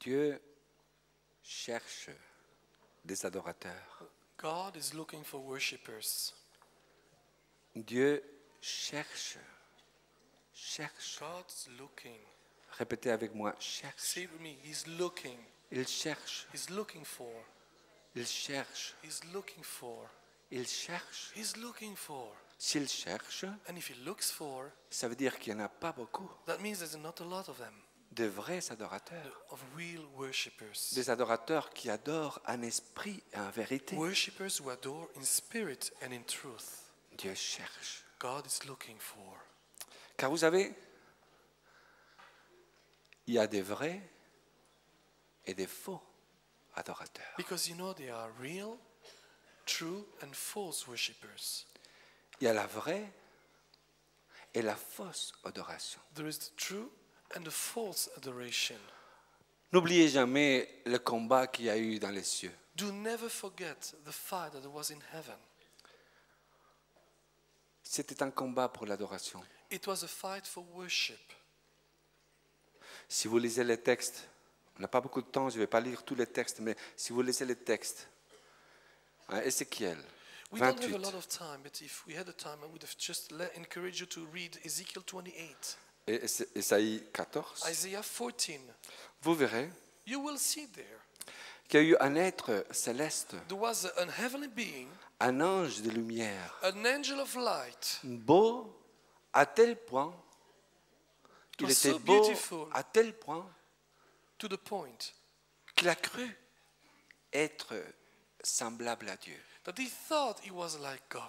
Dieu cherche des adorateurs. God is looking for worshippers. Dieu cherche. God's looking. Répétez avec moi, cherche. Say it with me. He's looking. Il cherche. He's looking for. Il cherche. He's looking for. Il cherche. He's looking for. S'il cherche, And if he looks for, ça veut dire qu'il n'y en a pas beaucoup that means there's not a lot of them, de vrais adorateurs. of real worshippers. Des adorateurs qui adorent en esprit et en vérité. Worshippers who adore in spirit and in truth. Dieu cherche. God is looking for. Car vous savez, il y a des vrais et des faux adorateurs. Because you know they are real, true, and false worshippers. Il y a la vraie et la fausse adoration. There is the true and the false adoration. N'oubliez jamais le combat qu'il y a eu dans les cieux. Do never forget the fight that was in heaven. C'était un combat pour l'adoration. It was a fight for worship. Si vous lisez les textes, on n'a pas beaucoup de temps, je ne vais pas lire tous les textes, mais si vous lisez les textes, Ézéchiel, We don't have a 28, lot of time, but if we had the time, I would have just encouraged you to read Ezekiel 28, et Ésaïe 14, Isaiah 14. vous verrez You will see there. qu'il y a eu un être céleste, There was an heavenly being, un ange de lumière, an angel of light, beau à tel point, il was était so beau beautiful. à tel point to the point qu'il a cru être semblable à Dieu. that he thought he was like God.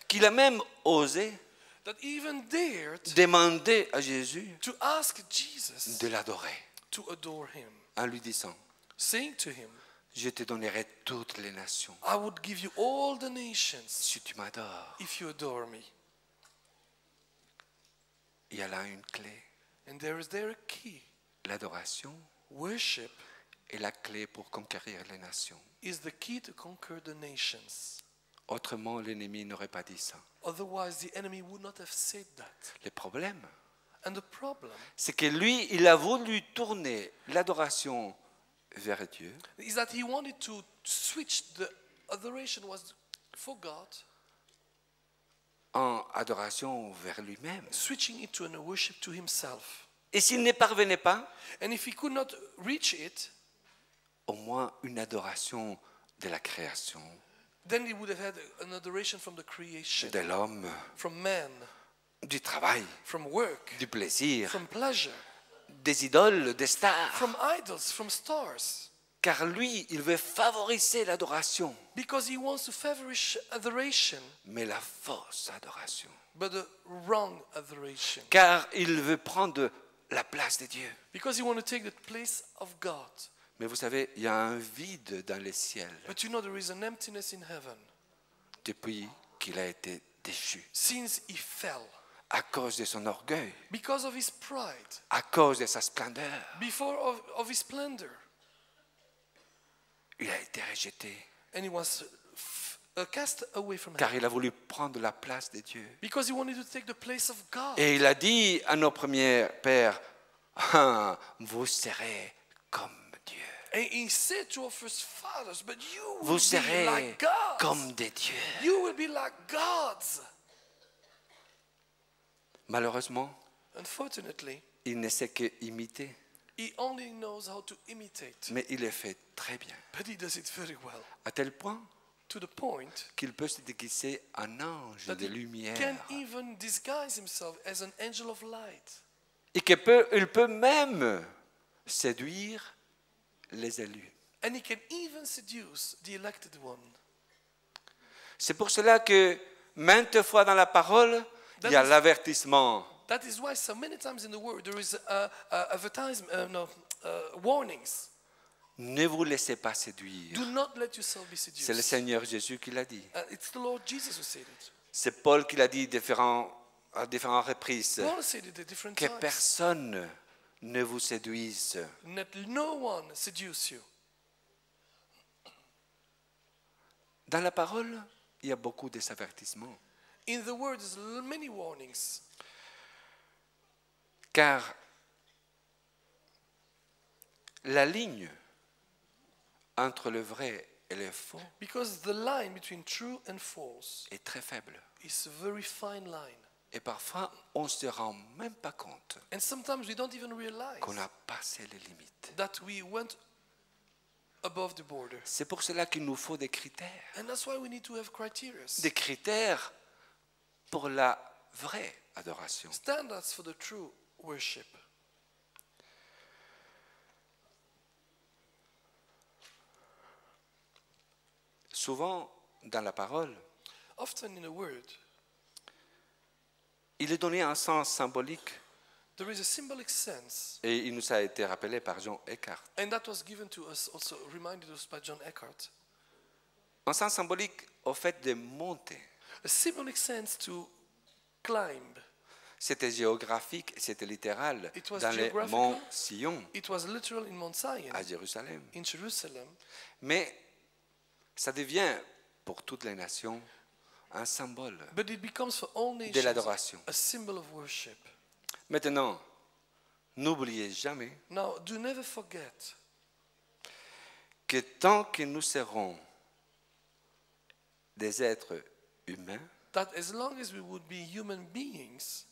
Qu'il a même osé That he even dared demander à Jésus to ask Jesus de l'adorer, to adore him, en lui disant, saying to him, je te donnerai toutes les nations I would give you all the nations si tu m'adores. if you adore me. Il y a là une clé. And there is there a key. L'adoration Worship est la clé pour conquérir les nations. is the key to conquer the nations. Autrement, l'ennemi n'aurait pas dit ça. Otherwise, the enemy would not have said that. Le problème, And the problem c'est que lui, il a voulu tourner l'adoration vers Dieu, is that he wanted to switch the adoration was for God, en adoration vers lui-même. switching it to a worship to himself. Et s'il ne parvenait pas, And if he could not reach it, au moins une adoration de la création, then he would have had an adoration from the creation, de l'homme, from man, du travail, from work, du plaisir, from pleasure, des idoles, des stars. from idols, from stars. Car lui, il veut favoriser l'adoration, Because he wants to favorish adoration, mais la fausse adoration. but the wrong adoration. Car il veut prendre la place de Dieu. Because he wants to take the place of God. Mais vous savez, il y a un vide dans les ciels But you know there is an emptiness in heaven depuis qu'il a été déchu. since he fell. À cause de son orgueil, Because of his pride, à cause de sa splendeur, before of his splendor. il a été rejeté. And he was cast away from Car heaven. il a voulu prendre la place de Dieu. Because he wanted to take the place of God. Et il a dit à nos premiers pères, ah, vous serez comme Dieu. And he said to our first fathers, but you will Vous be serez like God. comme des dieux. You will be like gods. Malheureusement, Unfortunately, il ne sait que imiter, he only knows how to imitate. mais il le fait très bien. But he does it very well. À tel point To the point qu'il peut se déguiser en ange that de he lumière. can even disguise himself as an angel of light. Et qu'il peut même séduire les élus. And he can even seduce the elected one. C'est pour cela que maintes fois dans la parole, il y a l'avertissement. That is why so many times in the word there is warnings. Ne vous laissez pas séduire. Do not let yourself be seduced. C'est le Seigneur Jésus qui l'a dit. It's the Lord Jesus who said it. C'est Paul qui l'a dit à différentes reprises. Paul said it at different Que times. personne ne vous séduise. Let no one seduce you. Dans la parole, il y a beaucoup d'avertissements. In the word, there's many warnings. Car La ligne entre le vrai et le faux Because the line between true and false est très faible. is a very fine line. Et parfois, on ne se rend même pas compte And sometimes we don't even realize qu'on a passé les limites. that we went above the border. C'est pour cela qu'il nous faut des critères. And that's why we need to have criteria. Des critères pour la vraie adoration. Standards for the true worship. Souvent, dans la parole, Often in a word, il est donné un sens symbolique there is a symbolic sense, et il nous a été rappelé par John Eckhart. and that was given to us, also reminded us by John Eckhart. Un sens symbolique au fait de monter. A symbolic sense to climb. C'était géographique, c'était littéral It was dans les geographical. monts Sion It was literal in Mount Zion, à Jérusalem. in Jerusalem, Mais ça devient pour toutes les nations un symbole but it becomes for all de nations l'adoration. a symbol of worship. Maintenant, n'oubliez jamais Now, do never forget que tant que nous serons des êtres humains, that as long as we would be human beings,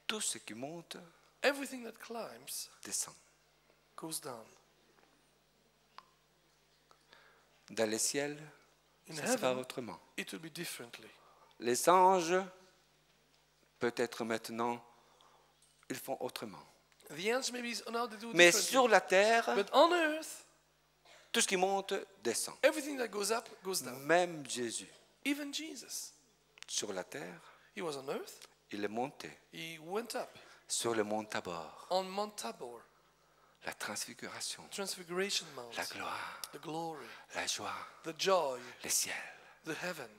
tout ce qui monte everything that climbs descend. goes down. Dans le ciel, In ça sera heaven, autrement. it will be differently. Les anges, peut-être maintenant, ils font autrement. The angels maybe now they do Mais differently. sur la terre, But on earth, tout ce qui monte descend. everything that goes up goes down. Même Jésus, Even Jesus, sur la terre, he was on earth, il est monté he went up sur le mont Tabor, on Mount Tabor, la transfiguration, Transfiguration Mount, la gloire, the glory, la joie, the joy, le ciel. the heaven.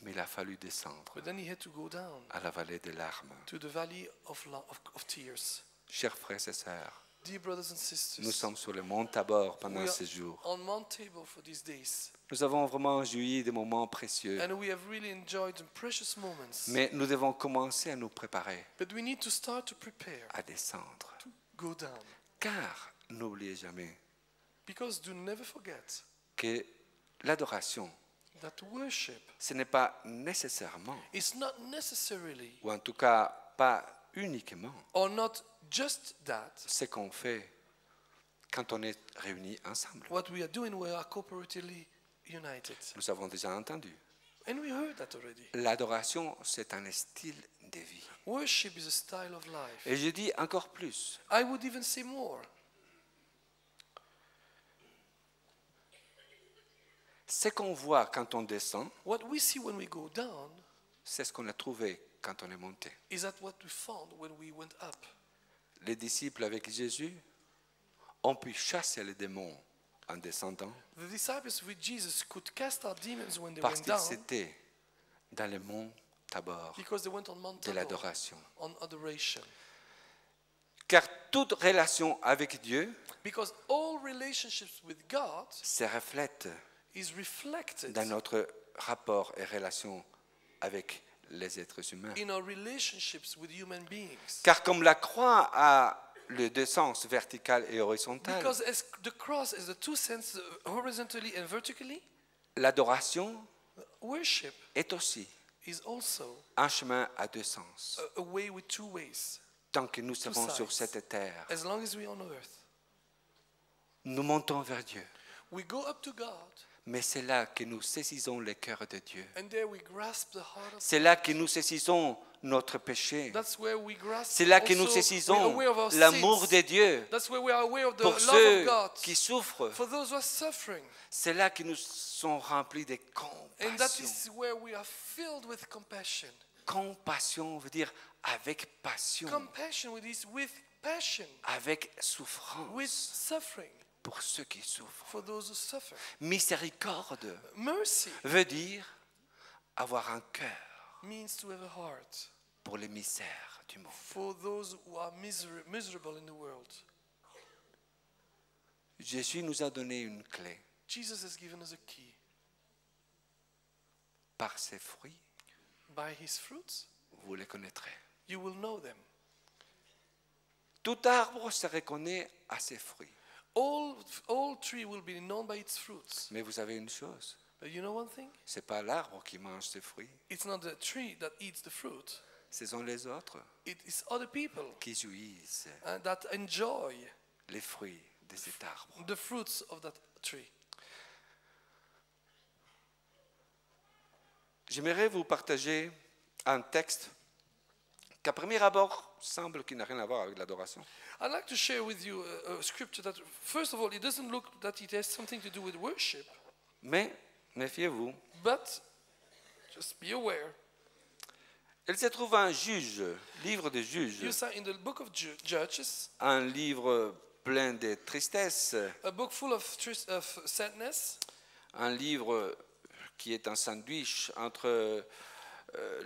Mais il a fallu descendre But then he had to go down à la vallée des larmes. to the valley of tears. Chers frères et sœurs, Dear brothers and sisters, nous sommes sur le mont Tabor pendant we are ces jours. on Mount Tabor for these days. Nous avons vraiment joui des moments précieux. And we have really enjoyed the precious moments. Mais nous devons commencer à nous préparer But we need to start to prepare à descendre. to go down. Car n'oubliez jamais Because do never forget que l'adoration, that worship ce n'est pas nécessairement, is not necessarily ou en tout cas pas uniquement, or not just that ce qu'on fait quand on est réunis ensemble. what we are doing, we are corporately united. Nous avons déjà entendu. And we heard that already. L'adoration, c'est un style de vie. Worship is a style of life. Et je dis encore plus. I would even say more. Ce qu'on voit quand on descend, What we see when we go down c'est ce qu'on a trouvé quand on est monté. is that what we found when we went up. Les disciples avec Jésus ont pu chasser les démons en descendant The disciples with Jesus could cast out demons when they parce went qu'ils down étaient dans le mont Tabor because they went on Mount de Tabor l'adoration. on adoration. Car toute relation avec Dieu Because all relationships with God se reflète is reflected dans notre rapport et relation avec les êtres humains. in our relationships with human beings. Car comme la croix a le deux sens, vertical et horizontal, Because as the cross is the two senses, horizontally and vertically, l'adoration worship est aussi is also un chemin à deux sens. a way with two ways. Tant que nous serons sides. sur cette terre, As long as we are on earth, nous montons vers Dieu. we go up to God, Mais c'est là que nous saisissons le cœur de Dieu. and there we grasp the heart of C'est là que nous saisissons notre péché. That's where we grasp. C'est là que nous also, we are saisissons aware of our l'amour sins. de Dieu That's where we are aware of the pour love ceux of God. qui souffrent. For those who are suffering. C'est là que nous sommes remplis de And that compassion. is where we are filled with compassion. Compassion veut dire avec passion, Compassion with passion, avec with souffrance suffering, pour ceux qui souffrent. for those who suffer. Miséricorde Mercy veut dire avoir un cœur means to have a heart pour les misères du monde. for those who are miserable in the world. Jésus nous a donné une clé. Jesus has given us a key. Par ses fruits, By his fruits, vous les connaîtrez. you will know them. Tout arbre se reconnaît à ses fruits. All tree will be known by its fruits. Mais vous savez une chose, But you know one thing? ce n'est pas l'arbre qui mange ses fruits, It's not the tree that eats the fruit. ce sont les autres It is other people qui jouissent that enjoy les fruits de cet arbre. the fruits of that tree. J'aimerais vous partager un texte qu'à premier abord semble qu'il n'a rien à voir avec l'adoration. I'd like to share with you a scripture that, first of all, it doesn't look that it has something to do with worship, Mais méfiez-vous, but just be aware. il se trouve un juge, livre de You juges, saw in the book of Judges, un livre plein de tristesse, a book full of sadness, un livre qui est un sandwich entre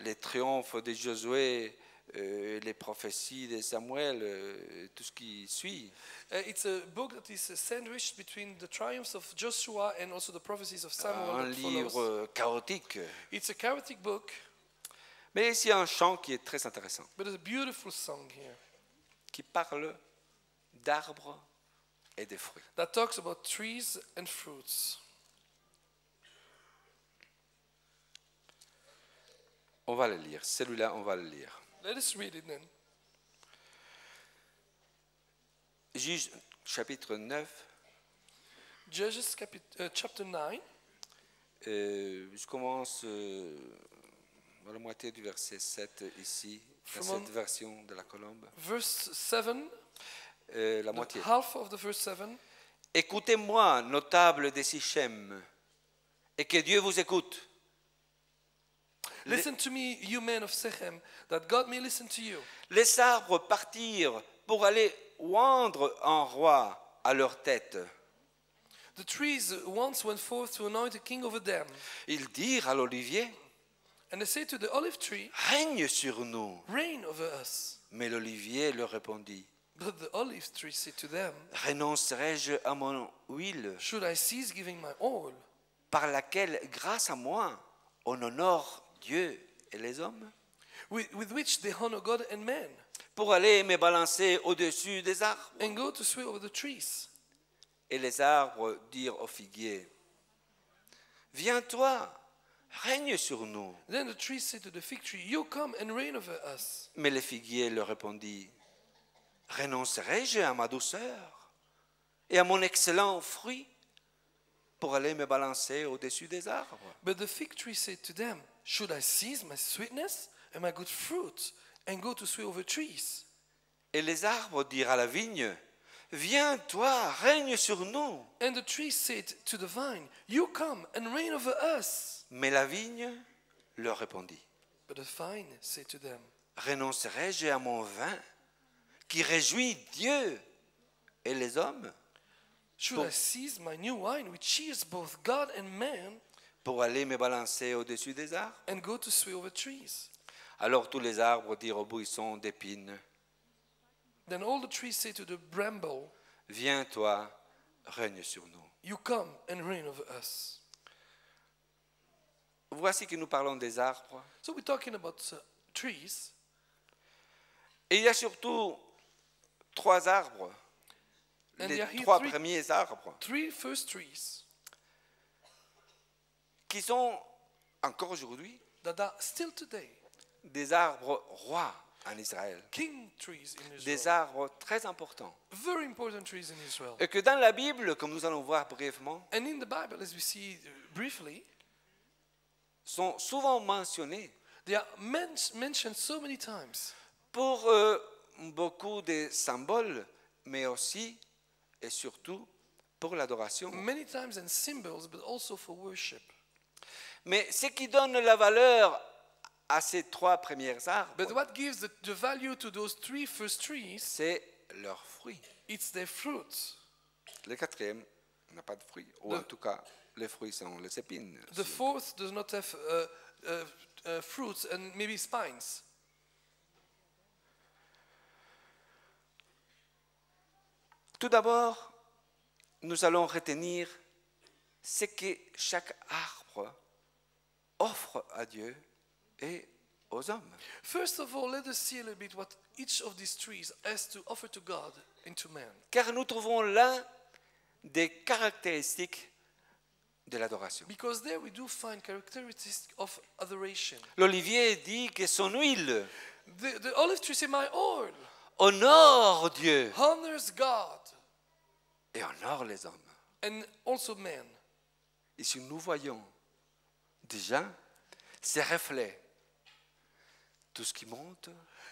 les triomphes de Josué, les prophéties de Samuel, tout ce qui suit. It's a book that is sandwiched between the triumphs of Joshua and also the prophecies of Samuel. Un that follows. livre chaotique. It's a chaotic book, Mais ici, il y a un chant qui est très intéressant, but it's a beautiful song here qui parle d'arbres et de fruits. that talks about trees and fruits. On va le lire. Celui-là, on va le lire. Let us read it then. Juge chapitre 9, Judges chapter 9, je commence à la moitié du verset 7 ici, dans From cette version de la colombe. verse 7, La the moitié. half of the verse 7. Écoutez-moi, notables de Sichem, et que Dieu vous écoute. Listen to me, you men of Shechem, that God may listen to you. Les arbres partirent pour aller oindre un roi à leur tête. The trees once went forth to anoint a king over them. Ils dirent à l'olivier, And they say to the olive tree, règne sur nous. reign over us. Mais l'olivier leur répondit, But the olive tree said to them, renoncerai-je à mon huile, should I cease giving my oil, par laquelle, grâce à moi, on honore Dieu et les hommes, with which they honor God and man, pour aller me balancer au-dessus des arbres? and go to sway over the trees? Et les arbres dirent au figuier, viens-toi, règne sur nous. Then the tree said to the fig tree, you come and reign over us. Mais le figuier leur répondit, renoncerai-je à ma douceur et à mon excellent fruit pour aller me balancer au-dessus des arbres? But the fig tree said to them, should I cease my sweetness and my good fruit and go to sway over trees? Et les arbres dirent à la vigne, viens toi, règne sur nous. And the tree said to the vine, you come and reign over us. Mais la vigne leur répondit, But the vine said to them, renoncerai-je à mon vin qui réjouit Dieu et les hommes should I cease my new wine, which cheers both God and man, pour aller me balancer au-dessus des arbres? and go to sway over trees? Alors tous les arbres dirent au buisson d'épines, Then all the trees say to the bramble, viens toi, règne sur nous. you come and reign over us. Voici que nous parlons des arbres. So we're talking about trees. Et il y a surtout trois arbres, And les there are here trois three- premiers arbres, Three first trees qui sont encore aujourd'hui that are still today des arbres rois en Israël, king trees in des Israel. arbres très importants. Very important trees in Israel. Et que dans la Bible, comme nous allons voir brièvement, And in the Bible, as we see briefly, sont souvent mentionnés they are mentioned so many times pour beaucoup de symboles, mais aussi et surtout pour l'adoration. many times and symbols, but also for worship. Mais ce qui donne la valeur à ces trois premiers But arbres, what gives the value to those three first trees, c'est leurs fruits. it's their fruits. Le quatrième n'a pas de fruits, ou en tout cas, les fruits sont les épines. The fourth does not have fruits and maybe spines. Tout d'abord, nous allons retenir ce que chaque arbre offre à Dieu et aux hommes. First of all, let us see a little bit what each of these trees has to offer to God and to man. Car nous trouvons là des caractéristiques de l'adoration. Because there we do find characteristics of adoration. L'olivier dit que son huile The olive tree say, my oil honore Dieu honors God et honore les hommes. and also man. Ici, nous voyons déjà ces reflets. Tout ce qui monte,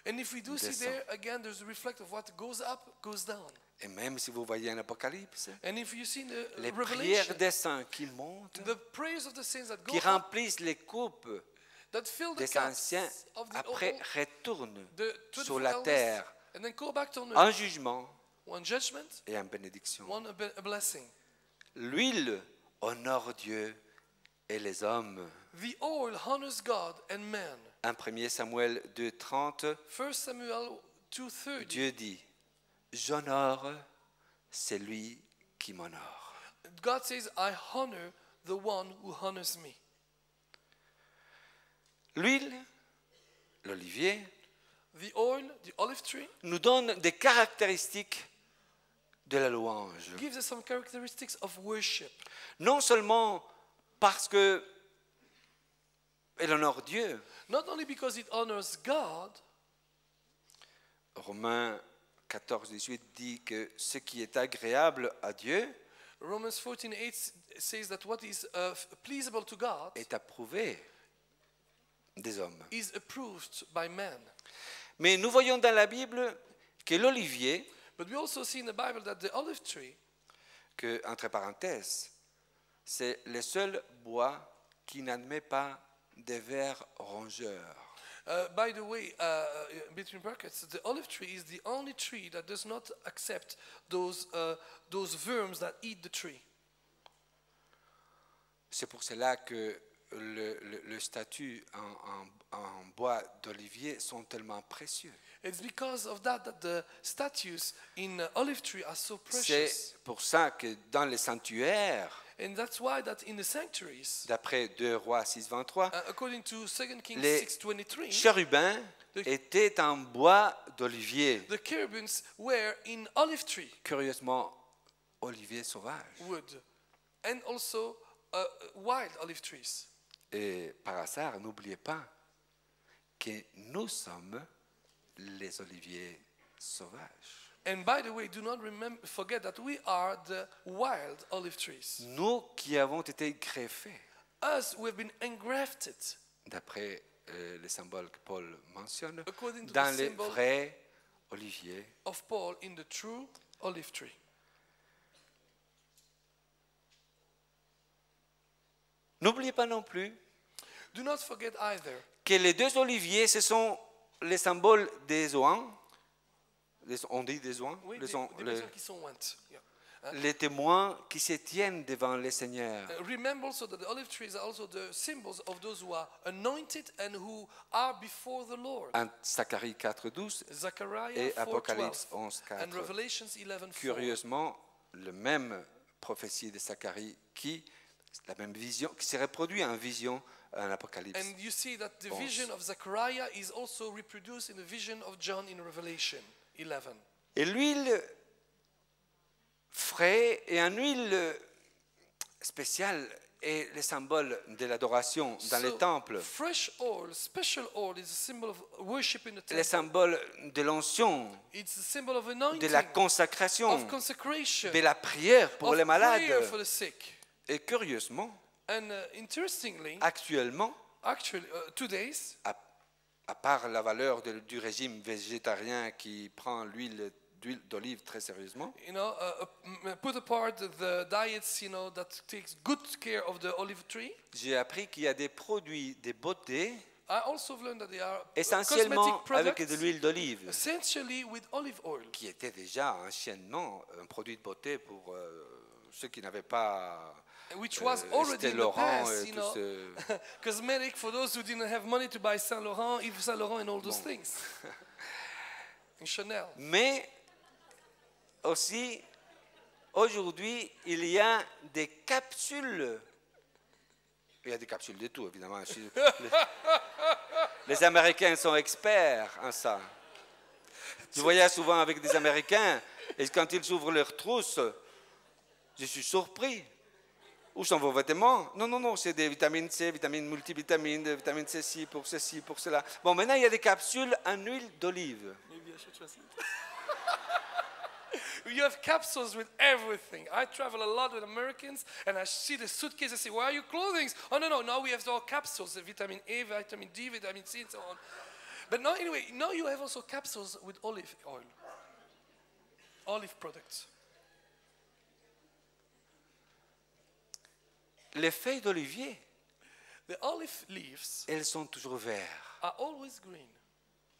And if we do see descend. there, again, there's a reflect of what goes up, goes down. et même si vous voyez en Apocalypse, And if you see the les Revelation, prières des saints qui montent, the prayers of the saints that go qui up, remplissent les coupes that fill the des cups anciens, of the après old, retournent the sur 24 la elders, terre and then go back on en earth. jugement One judgment, et en bénédiction. one a blessing. L'huile honore Dieu et les hommes. The oil honors God and man. 1 Samuel 2,30, 1 Samuel 2:30. Dieu dit, j'honore celui qui m'honore. God says, I honor the one who honors me. L'huile, l'olivier, The oil, the olive tree, nous donne des caractéristiques de la louange. gives us some characteristics of worship. Non seulement parce que elle honore Dieu. Not only because it honors God, Romains 14,18 dit que ce qui est agréable à Dieu Romans 14:8 says that what is pleasable to God est approuvé des hommes. is approved by man. Mais nous voyons dans la Bible que l'olivier, But we also see in the Bible that the olive tree, que, entre parenthèses, c'est le seul bois qui n'admet pas des vers rongeurs. by the way, between brackets, the olive tree is the only tree that does not accept those worms that eat the tree. C'est pour cela que le statut en bois d'olivier sont tellement précieux. It's because of that the statues in olive tree are so C'est precious. pour ça que dans les sanctuaires, And that's why that in the sanctuaries, d'après 2 Rois 6,23, according to 2 Kings les 6:23, chérubins étaient en bois d'olivier. the cherubims were in olive tree Curieusement, olivier sauvage. wood, and also wild olive trees. Et par hasard, n'oubliez pas que nous sommes les oliviers sauvages. And by the way, do not forget that we are the wild olive trees. Nous qui avons été greffés, Us, we have been engrafted d'après les symboles que Paul mentionne, according to dans the les symbol vrais oliviers. of Paul in the true olive tree. N'oubliez pas non plus Do not forget either que les deux oliviers, ce sont les symboles des oins. On dit des oins, oui, les des personnes qui sont ointes. Yeah. les témoins qui se tiennent devant le Seigneur. Remember also that the olive trees are also the symbols of those who are anointed and who are before the Lord. En Zacharie 4,12 Zechariah et 4:12 Apocalypse and 11,4. Revelations 11:4. Curieusement, le même prophétie de Zacharie la même vision, qui se reproduit en vision en Apocalypse. And you see that the 11. vision of Zechariah is also reproduced in the vision of John in Revelation 11. Et l'huile frais et une huile spéciale est le symbole de l'adoration dans les temples, fresh oil, special oil, is a symbol of worship in the le temple. symbole de l'onction, It's a symbol of de anointing, la consacration, of consecration, de la prière pour of les malades. prayer for the sick. Et curieusement, And interestingly, actuellement, actually, today's, à part la valeur du régime végétarien qui prend l'huile d'olive très sérieusement, put apart the diets, that takes good care of the olive tree. j'ai appris qu'il y a des produits de beauté I also learned that they are essentiellement cosmetic avec products, de l'huile d'olive, essentially with olive oil, qui était déjà anciennement un produit de beauté pour ceux qui n'avaient pas which was already in the Laurent past, et tout ce... cosmetic for those who didn't have money to buy Saint Laurent, Yves Saint Laurent, and all those things. And Chanel. Mais aussi, aujourd'hui, il y a des capsules Il y a des capsules de tout, évidemment. Les Américains sont experts en ça. Je voyage souvent avec des Américains et quand ils ouvrent leurs trousses, je suis surpris. Où sont vos vêtements? Non, non, non, c'est des vitamines C, vitamines multivitamines, des vitamines ceci, pour ceci, pour cela. Bon, maintenant, il y a des capsules en huile d'olive. Maybe I should translate. You have capsules with everything. I travel a lot with Americans, and I see the suitcase. I say, "Where are your clothing?" Oh no, no, now we have all capsules: the vitamin A, vitamin D, vitamin C, and so on. But now, anyway, now you have also capsules with olive oil, olive products. Les feuilles d'olivier, The olive leaves elles sont toujours vertes. are always green.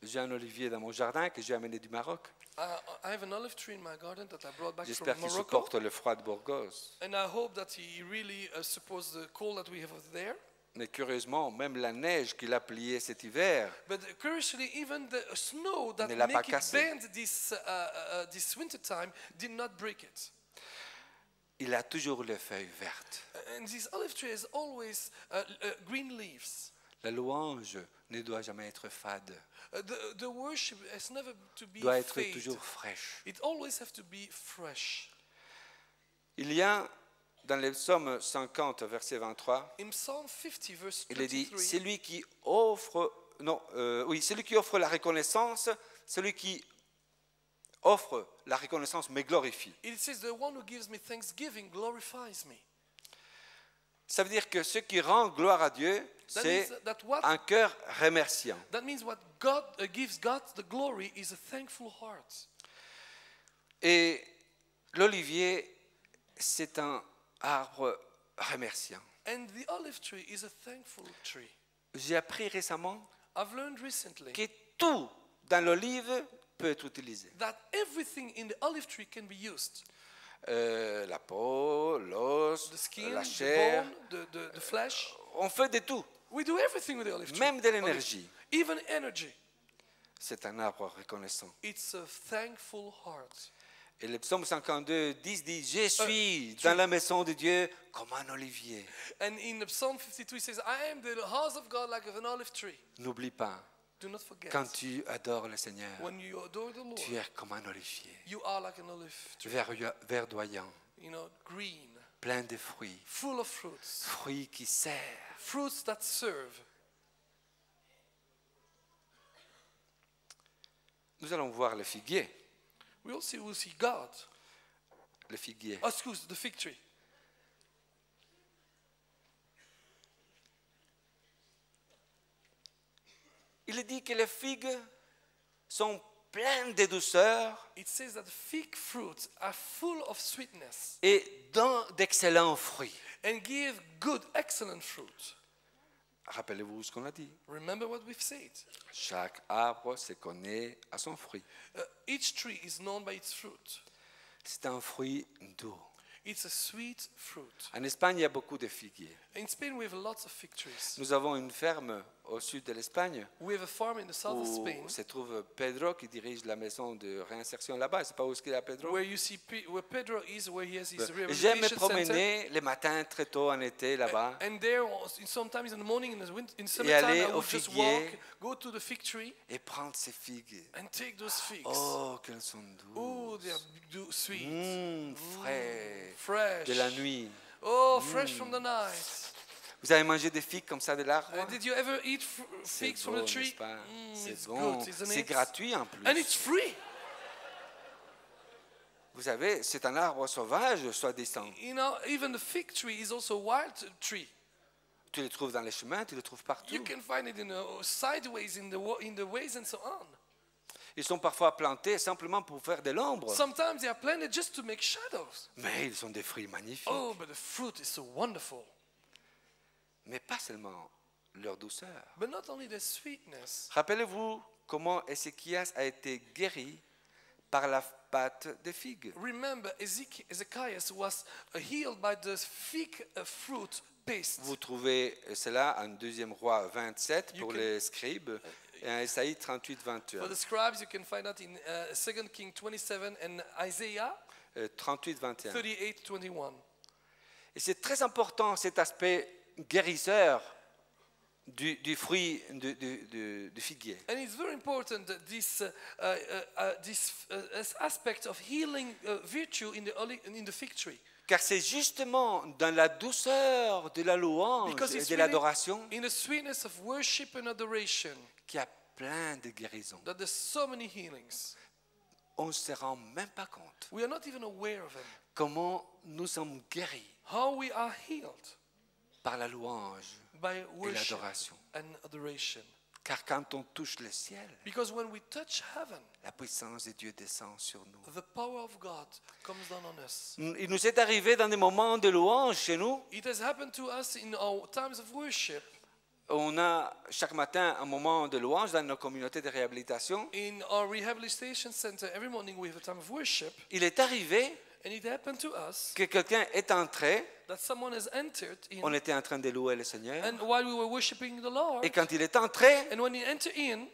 J'ai un olivier dans mon jardin que j'ai amené du Maroc. I have an olive tree in my garden that I brought back from J'espère qu'il Morocco, supporte le froid de Burgos. and I hope that he really supports the cold that we have over there. Mais curieusement, même la neige qu'il a pliée cet hiver, But curiously, even the snow that Ne l'a pas make it cassé. bend this winter time did not break it. il a toujours les feuilles vertes. And this olive tree has always green leaves. La louange ne doit jamais être fade, The worship has never to be doit être fade. toujours fraîche. It always has to be fresh. Il y a dans les psaumes 50, verset 23, In Psalm 50, verse il est dit 23, celui qui offre, celui qui offre la reconnaissance, celui qui offre la reconnaissance me glorifie. it says, "The one who gives me thanksgiving glorifies me." Ça veut dire que ce qui rend gloire à Dieu, That c'est means that what un cœur remerciant. that means what God gives God the glory is a thankful heart. Et l'olivier, c'est un arbre remerciant. And the olive tree is a thankful tree. J'ai appris récemment I've learned recently que tout dans l'olive peut être utilisé. that everything in the olive tree can be used. La peau, l'os, The skin, la the chair, bone, the flesh. on fait de tout, We do everything with the olive tree. même de l'énergie. Even energy. C'est un arbre reconnaissant. It's a thankful heart. Et le psaume 52 dit, je suis dans la maison de Dieu comme un olivier. And in the Psalm 52 it says, "I am the house of God like an olive tree." N'oublie pas, Do not forget. quand tu adores le Seigneur, When you adore the tu Lord, es comme un olivier, you are like an olive tree. verdoyant, Green, plein de fruits, full of fruits. fruits qui servent. Fruits that serve. Nous allons voir le figuier. We also will see God. Le figuier. Oh, excuse, the fig tree. Il est dit que les figues sont pleines de douceur It says that fig fruits are full of sweetness et donnent d'excellents fruits. and give good, excellent fruit. Rappelez-vous ce qu'on a dit. Remember what we've said. Chaque arbre se connaît à son fruit. Each tree is known by its fruit. C'est un fruit doux. It's a sweet fruit. En Espagne, il y a beaucoup de figuiers. In Spain, we have lots of fig trees. Nous avons une ferme au sud de l'Espagne We have a farm in the south of où Spain se trouve Pedro qui dirige la maison de réinsertion là-bas. Je ne sais pas où est-ce qu'il est Pedro. where you see where Pedro is, where he has his J'aime me rehabilitation center. promener les matins très tôt en été là-bas And there, sometimes in the morning, in aller summertime, I au would just figuier. walk, go to the fig tree, et prendre ces figues. and take those figs. Oh, qu'elles sont Oh, douces. they are sweet, Frais. fresh. De la nuit. Oh, fresh from the night. Vous avez mangé des figues comme ça de l'arbre? Did you ever eat C'est figs from bon, the tree? n'est-ce pas? C'est It's bon. good, isn't C'est it? gratuit en plus. And it's free. Vous savez, c'est un arbre sauvage, soi-disant. Even the fig tree is also a wild tree. Tu le trouves dans les chemins, tu le trouves partout. You can find it sideways in the ways and so on. Ils sont parfois plantés simplement pour faire de l'ombre. Sometimes they are planted just to make shadows. Mais ils sont des fruits magnifiques. Oh, but the fruit is so wonderful. Mais pas seulement leur douceur. But not only the sweetness. Rappelez-vous comment Ézéchias a été guéri par la pâte de figue. Remember, Ezekias was healed by the fig fruit paste. Vous trouvez cela en 2 Roi 27 pour can- les scribes et en Ésaïe 38, For 21. the scribes, you can find that in 2 King 27 and Isaiah 38, 21. 38, 21. Et c'est très important cet aspect guérisseur du fruit du figuier. And it's very important that this aspect of healing virtue in the fig tree. Car c'est justement dans la douceur de la louange Because et it's de really l'adoration in the sweetness of worship and adoration qu'il y a plein de guérisons. that there's so many healings. On ne se rend même pas compte We are not even aware of them. comment nous sommes guéris How we are healed par la louange by et worship l'adoration. and adoration. Car quand on touche le ciel, Because when we touch heaven, la puissance de Dieu descend sur nous. the power of God comes down on us. Il nous est arrivé dans des moments de louange chez nous. It has happened to us in our times of worship. On a chaque matin un moment de louange dans nos communautés de réhabilitation. In our rehabilitation center, every morning we have a time of worship. Il est arrivé And it happened to us que quelqu'un est entré. that someone has entered in. On était en train de louer le Seigneur. And while we were worshiping the Lord, Et quand il est entré, and when he entered in,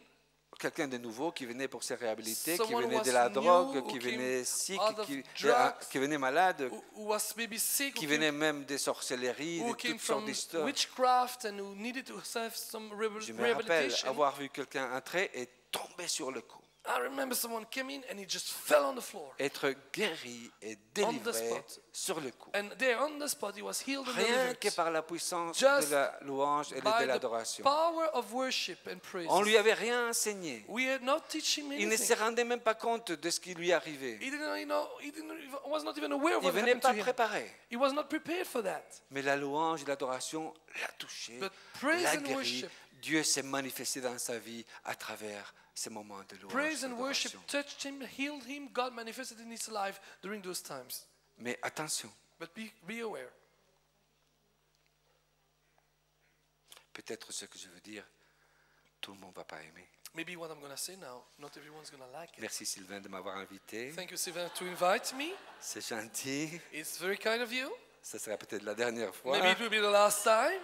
quelqu'un de nouveau qui venait pour se réhabiliter, qui Someone venait de was la new, drogue, who qui came venait sick, out of qui drugs, venait malade, who was maybe sick, qui who venait même des sorcelleries, who de came toutes sortes from d'histoires. witchcraft and who needed to have some Je me rappelle rehabilitation. avoir vu quelqu'un entrer et tomber sur le cou. I remember someone came in and he just fell on the floor. Être guéri et On the délivré spot. sur le coup. And there on the spot he was healed and Rien delivered que par la puissance Just de la louange et de by the l'adoration. power of worship and praise. On ne lui avait rien enseigné. We had not teach him Il ne se anything. rendait même pas compte de ce qui lui arrivait. He was not even aware of Il what ne venait happened pas to him. préparé. He was not prepared for that. Mais la louange et l'adoration l'a touché, But praise l'a and guéri. worship. Dieu s'est manifesté dans sa vie à travers ces moments de louange Praise et and worship d'adoration. touched him, healed him. God manifested in his life during those times. Mais attention, But be aware. peut-être ce que je veux dire, tout le monde ne va pas aimer. Maybe what I'm going to say now, not everyone's going to like it. Merci Sylvain de m'avoir invité. Thank you, Sylvain, to invite me. C'est gentil. It's very kind of you. Ce sera peut-être la dernière fois. Maybe it will be the last time.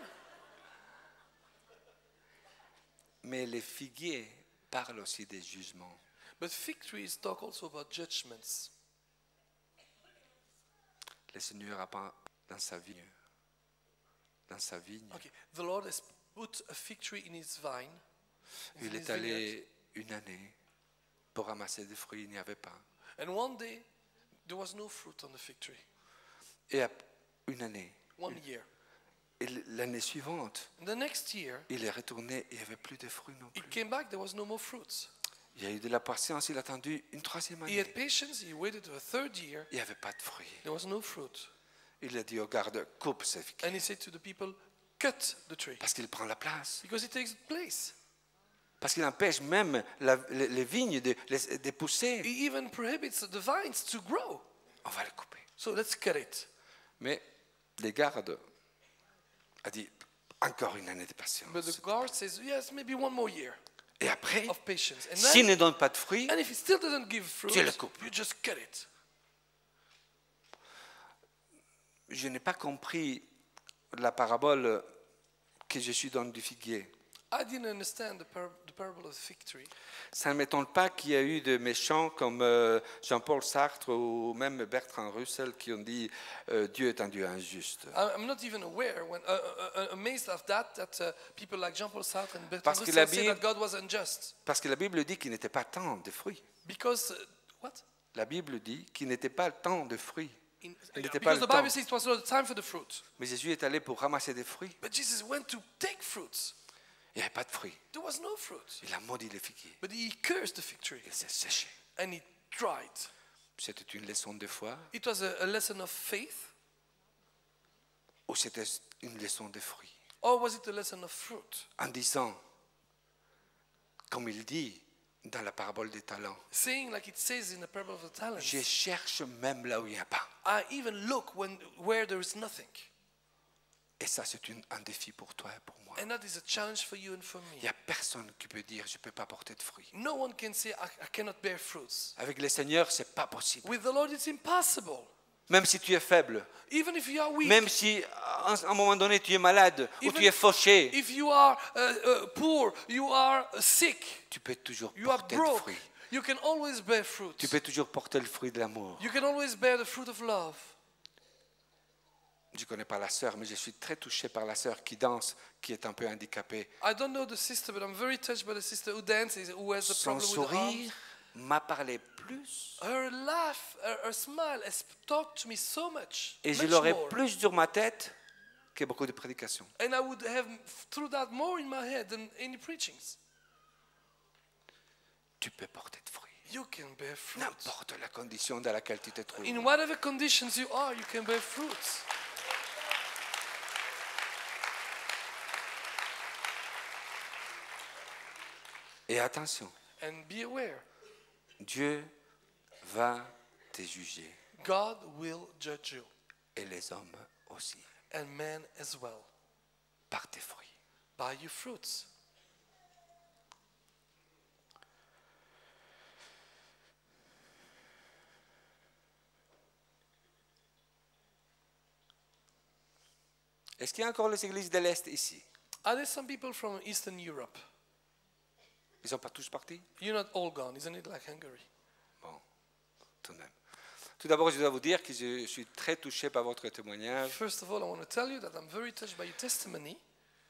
Mais les figuiers parlent aussi des jugements. But fig trees talk also about judgments. Le Seigneur a pas dans sa vigne. Okay, the Lord has put a fig tree in his vine. in Il his est vineyard. allé une année pour ramasser des fruits, il n'y avait pas. And one day, there was no fruit on the fig tree. Et une année, One year. et l'année suivante, And the next year, il est retourné, il n'y avait plus de fruits non he plus. came back, there was no more fruits. Il a eu de la patience, il a attendu une troisième He had année. patience, he waited to a third year, Il n'y avait pas de fruits. there was no fruit. Il a dit au garde, coupe ce figuier. And he said to the people, cut the tree. Parce qu'il prend la place. Because it takes place. Parce qu'il empêche même les vignes de pousser. He even prohibits the vines to grow. On va le couper. So let's cut it. Mais les gardes a dit, encore une année de But patience. the guard says, yes, maybe one more year Et après, of patience. And, s'il then, ne donne pas de fruits, and if it still doesn't give fruit, tu le coupes. you just cut it. je n'ai pas compris la parabole que je suis dans du figuier. I didn't understand the parable of the fig tree. Ça ne m'étonne pas qu'il y a eu des méchants comme Jean-Paul Sartre ou même Bertrand Russell qui ont dit Dieu est un Dieu injuste. I'm not even aware, amazed of that people like Jean-Paul Sartre and Bertrand Parce que Russell la say Bible- that God was unjust. Parce que la Bible dit qu'il n'était pas temps de fruits. Because, what? La Bible dit qu'il n'était pas le temps de fruits. Il n'était Because pas le the temps. Bible says it was not the time for the fruit. Mais Jésus est allé pour ramasser des fruits. But Jesus went to take fruits. Il n'y avait pas de fruits. There was no fruit. Il a maudit les figuiers. But he cursed the fig tree Il s'est séché. and he dried. C'était une leçon de foi It was a lesson of faith, ou c'était une leçon de fruits. or was it a lesson of fruit? En disant, comme il dit dans la parabole des talents, Saying, like it says in the parable of the talents, je cherche même là où il n'y a pas. I even look where there is nothing. Et ça, c'est un défi pour toi et pour moi. And that is a challenge for you and for Il me. n'y a personne qui peut dire, je ne peux pas porter de fruits. No one can say, I cannot bear fruits. Avec le Seigneur, ce n'est pas possible. With the Lord, it's impossible. Même si tu es faible, Even if you are weak, même si à un moment donné tu es malade ou Even tu es fauché, if you are poor, you are sick, tu peux toujours you are porter le broke, fruit. you can always bear fruit. Tu peux toujours porter le fruit de l'amour. You can always bear the fruit of love. Je ne connais pas la sœur, mais je suis très touché par la sœur qui danse, qui est un peu handicapée. I don't know the sister, but I'm very touched by the sister who dances, who has a Son problem with her arms. sourire m'a parlé plus. Her laugh, her smile has talked to me so much. Et je much l'aurais more. plus sur ma tête que beaucoup de prédications. And I would have through that more in my head than any preachings. Tu peux porter de fruits. You can bear fruit. N'importe la condition dans laquelle tu te trouves. In whatever conditions you are, you can bear fruits. Et attention, And be aware, Dieu va te juger. God will judge you, Et les hommes aussi. and man as well, Par tes fruits. by your fruits. Est-ce qu'il y a encore les églises de l'Est ici? Are there some people from Eastern Europe? Ils sont pas tous partis? You're not all gone, isn't it, like Hungary? Bon, tout de même. Tout d'abord, je dois vous dire que je suis très touché par votre témoignage. First of all, I want to tell you that I'm very touched by your testimony,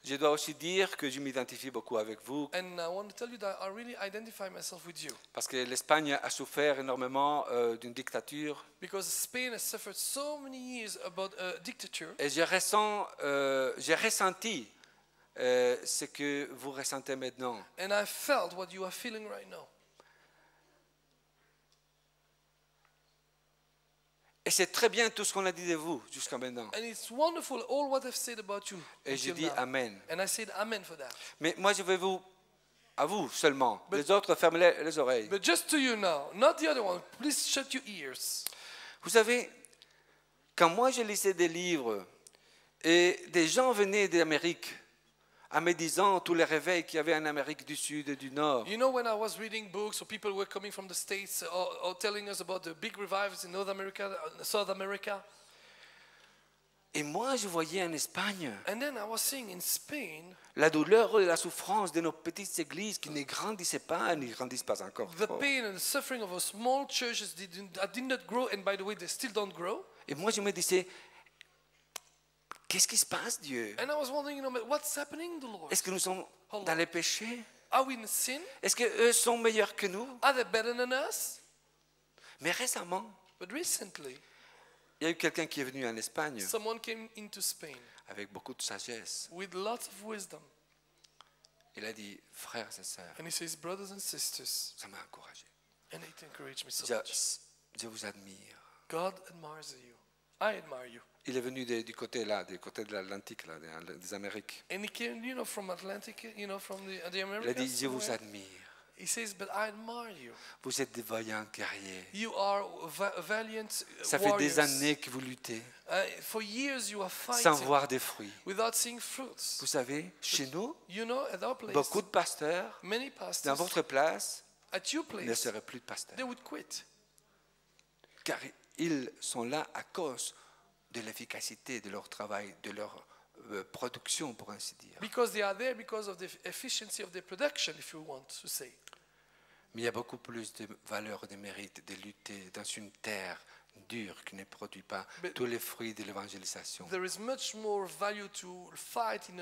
Je dois aussi dire que je m'identifie beaucoup avec vous, and I want to tell you that I really identify myself with you, parce que l'Espagne a souffert énormément d'une dictature. because Spain has suffered so many years about a dictature, Et j'ai ressenti ce que vous ressentez maintenant. and I felt what you are feeling right now. Et c'est très bien tout ce qu'on a dit de vous jusqu'à maintenant. And it's wonderful, all what I've said about you. Et je until dis now. Amen. And I said amen for that. Mais moi, je vais à vous seulement. Les autres, fermez les oreilles. But just to you now, not the other one, please shut your ears. Vous savez, quand moi je lisais des livres et des gens venaient d'Amérique en me disant tous les réveils qu'il y avait en Amérique du Sud et du Nord, You know, when I was reading books, or people were coming from the States or telling us about the big revivals in North America, South America. et moi je voyais en Espagne And then I was seeing in Spain la douleur et la souffrance de nos petites églises qui ne grandissaient pas, ne grandissent pas encore. the trop. pain and the suffering of our small churches that did not grow, and by the way, they still don't grow. Et moi je me disais, qu'est-ce qui se passe, Dieu? And I was wondering, but what's happening, the Lord? Est-ce que nous sommes dans les péchés? Are we in sin? Est-ce qu'eux sont meilleurs que nous? Are they better than us? Mais récemment, But recently, il y a eu quelqu'un qui est venu en Espagne someone came into Spain avec beaucoup de sagesse. with lots of wisdom. Il a dit, frères et sœurs, And he says, brothers and sisters, ça m'a encouragé. and it encouraged me so Je, much. je vous admire. God admires you. I admire you. Il est venu du côté de l'Atlantique, là, des Amériques. And he came, from Atlantic, from the Il a dit, Americas. je vous somewhere. admire. He says, but I admire you. Vous êtes des vaillants guerriers. You are valiant Ça fait des warriors. années que vous luttez For years you are sans fighting voir des fruits. without seeing fruits. Vous savez, chez nous, You know, at our place, beaucoup de pasteurs, many dans pastors, votre place, at your ne place, seraient plus de pasteurs. they would quit. Car ils sont là à cause de l'efficacité de leur travail, de leur production, pour ainsi dire. Because they are there because of the efficiency of their production, if you want to say. Mais il y a beaucoup plus de valeur, de mérite de lutter dans une terre dure qui ne produit pas But- tous les fruits de l'évangélisation. There is much more value to fight in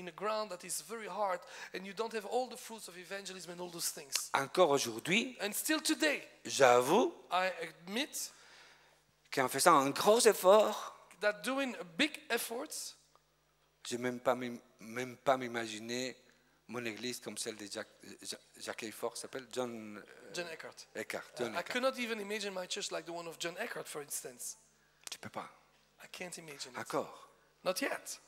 a ground that is very hard, and you don't have all the fruits of evangelism and all those things. Encore aujourd'hui, And still today, j'avoue I admit qu'en faisant un gros effort, that doing big efforts, je ne même pas m'imaginer mon église comme celle de Jacques Hayford, s'appelle John John Eckhart. Eckhart. John I Eckhart. cannot even imagine my church like the one of John Eckhart, for instance. Tu peux pas. I can't imagine it. Encore. Not yet.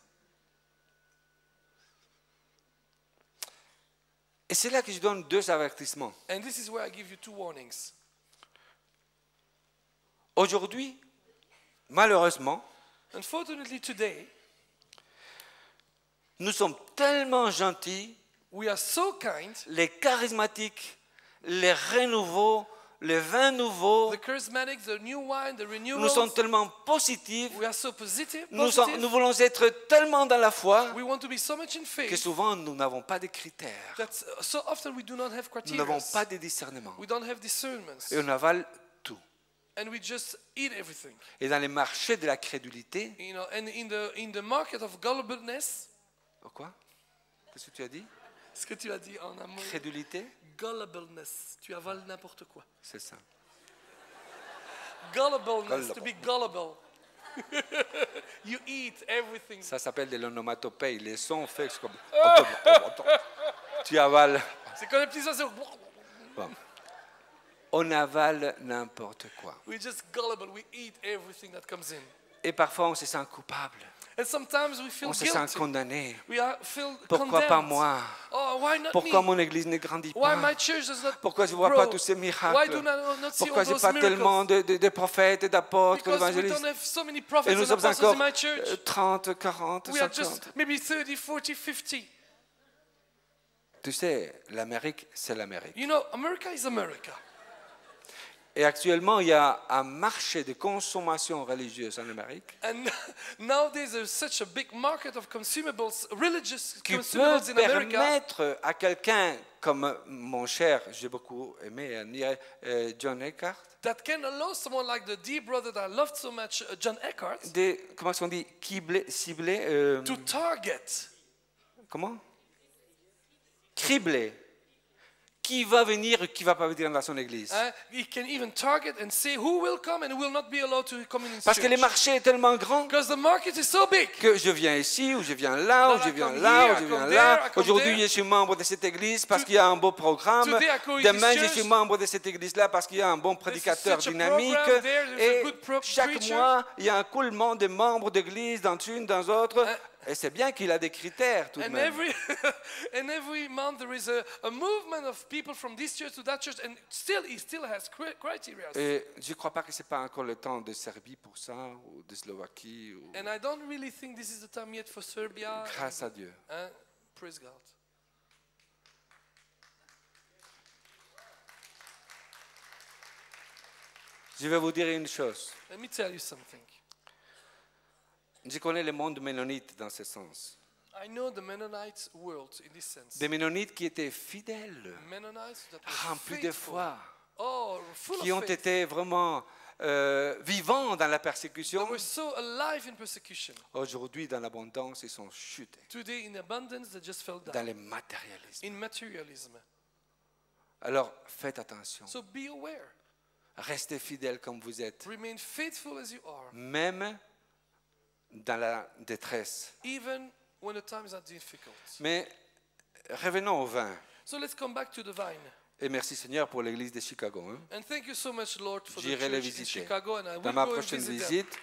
Et c'est là que je donne deux avertissements. And this is where I give you two warnings. Aujourd'hui, malheureusement, Unfortunately, today, nous sommes tellement gentils, we are so kind. les charismatiques, les renouveaux, les vins nouveaux, The charismatics, the new wine, the nous sommes renewals. tellement positifs, We are so positive. nous voulons être tellement dans la foi We want to be so much in que faith souvent nous n'avons pas de critères, that so often we do not have nous n'avons criteria. pas de discernement We don't have discernments. et on avale tout. and we just eat everything. Et dans les marchés de la crédulité, You know, and in the market of gullibleness, oh quoi? Qu'est-ce que tu as dit? ce que tu as dit en amour, Crédulité? gullibleness, tu avales n'importe quoi. C'est ça. Gullibleness, to be gullible. You eat everything. Ça s'appelle de l'onomatopée. Les sons faits comme... Tu avales. C'est comme les petits oiseaux. Bon. On avale n'importe quoi. We just gullible. We eat everything that comes in. Et parfois, on se sent coupable. And sometimes we feel On se sent guilty. condamné. We feel Pourquoi condemned. pas moi? Oh, why not Pourquoi me? mon église ne grandit Why pas? my church does not Pourquoi je ne vois grow? pas tous ces Why miracles? do not see Pourquoi all je n'ai those pas miracles? tellement de prophètes, d'apôtres, Because we d'évangélistes? don't have so many Et prophets nous and sommes apostles encore in my church. 30, 40, We are 50. just maybe 30, 40, 50. Tu sais, l'Amérique, c'est l'Amérique. You know, America is America. Et actuellement, il y a un marché de consommation religieuse en Amérique And nowadays there's such a big market of consumables, religious qui peut consumables in America, permettre à quelqu'un comme mon cher, j'ai beaucoup aimé, John Eckhart, that can allow someone like the dear brother that I loved so much, John Eckhart, de, comment est-ce qu'on dit, cibler, to target. comment? Cribler. Qui va venir et qui ne va pas venir dans son église. He can even target and say who will come and who will not be allowed to come in his Parce que le church. marché est tellement grand Because the market is so big. que je viens ici, ou je viens là, ou That je I viens come là, here, ou je I viens come là. there, I come Aujourd'hui, there. je suis membre de cette église parce qu'il y a un beau programme. Today I go in this Demain, je church. suis membre de cette église-là parce qu'il y a un bon prédicateur such a dynamique. program, there's a Et good chaque preacher. mois, il y a un coulement de membres d'église dans une, dans l'autre. Et c'est bien qu'il a des critères tout de And même. every month there is a movement of people from this church to that church, and he still has criteria. Et je ne crois pas que ce n'est pas encore le temps de Serbie pour ça, ou de Slovaquie. Ou... And I don't really think this is the time yet for Serbia. Grâce à Dieu. Praise God. Je vais vous dire une chose. Let me tell you something. Je connais le monde ménonite dans ce sens. I know the Mennonite world in this sense. Des ménonites qui étaient fidèles, Mennonites that were remplis de faithful. foi, Oh, full qui of ont faith. été vraiment vivants dans la They persécution. were so alive in persecution. Aujourd'hui, dans l'abondance, ils sont chutés Today, in abundance, they just fell dans down. le matérialisme. In materialism. Alors, faites attention. So be aware. Restez fidèles comme vous êtes, Remain faithful as you are. même dans la détresse. Even when the times are difficult. Mais revenons au vin. So let's come back to the vine. Et merci Seigneur pour l'église de Chicago. Hein. And thank you so much, Lord, for the J'irai les church in visiter Chicago, and I dans will ma go and prochaine visit them. visite.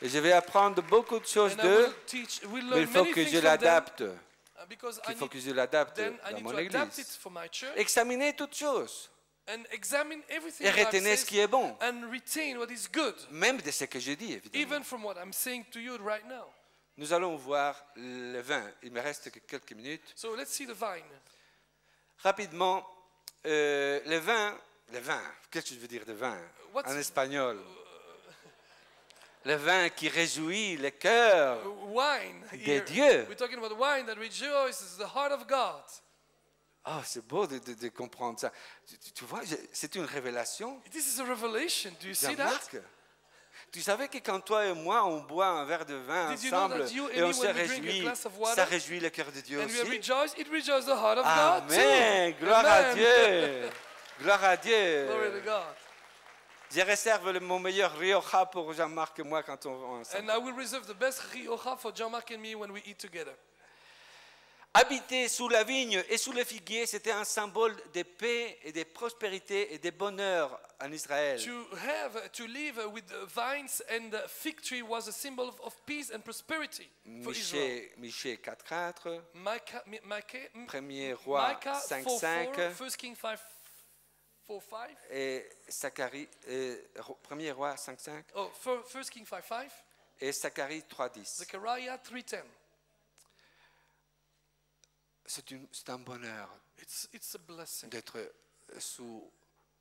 Et je vais apprendre beaucoup de choses And I d'eux, will teach, we'll mais learn il faut many que things je from them, l'adapte. because Il I faut need, que je l'adapte then I dans need mon to adapt it église. for my church Examinez toutes choses and examine everything et that I've retenez ce said qui est bon, and retain what is good, même de ce que je dis, évidemment. even from what I'm saying to you right now. Nous allons voir le vin. Il me reste que quelques minutes. So let's see the vine. Rapidement, le vin, qu'est-ce que je veux dire de vin What's- en espagnol? Le vin qui réjouit le cœur. Wine. De Here. Dieu. We're talking about wine that rejoices the heart of God. Oh, c'est beau de comprendre ça. Tu vois, c'est une révélation. This is a revelation. Do you see that? Jean-Marc, tu savais que quand toi et moi, on boit un verre de vin Did you know ensemble that you and et on me, se when we drink a réjouit, glass of water, ça réjouit le cœur de Dieu And we aussi? rejoice, it rejoices the heart of God Amen. too. Gloire à Amen. Dieu. Gloire à Dieu. Glory to God. Je réserve mon meilleur Rioja pour Jean-Marc et moi quand on va ensemble. And I will reserve the best Rioja for Jean-Marc and me when we eat together. Habiter sous la vigne et sous le figuier, c'était un symbole de paix et de prospérité et de bonheur en Israël. To live with the vines and the fig tree was a symbol of peace and prosperity for Israel. Michée 4.4, Micah, 1er roi Micah 5.5 4:4, 1 King 5:4-5. et Zacharie, 1er roi 5.5 Oh, 1 King 5:5. et Zacharie 3.10. Zechariah 3:10. C'est un bonheur It's a blessing d'être sous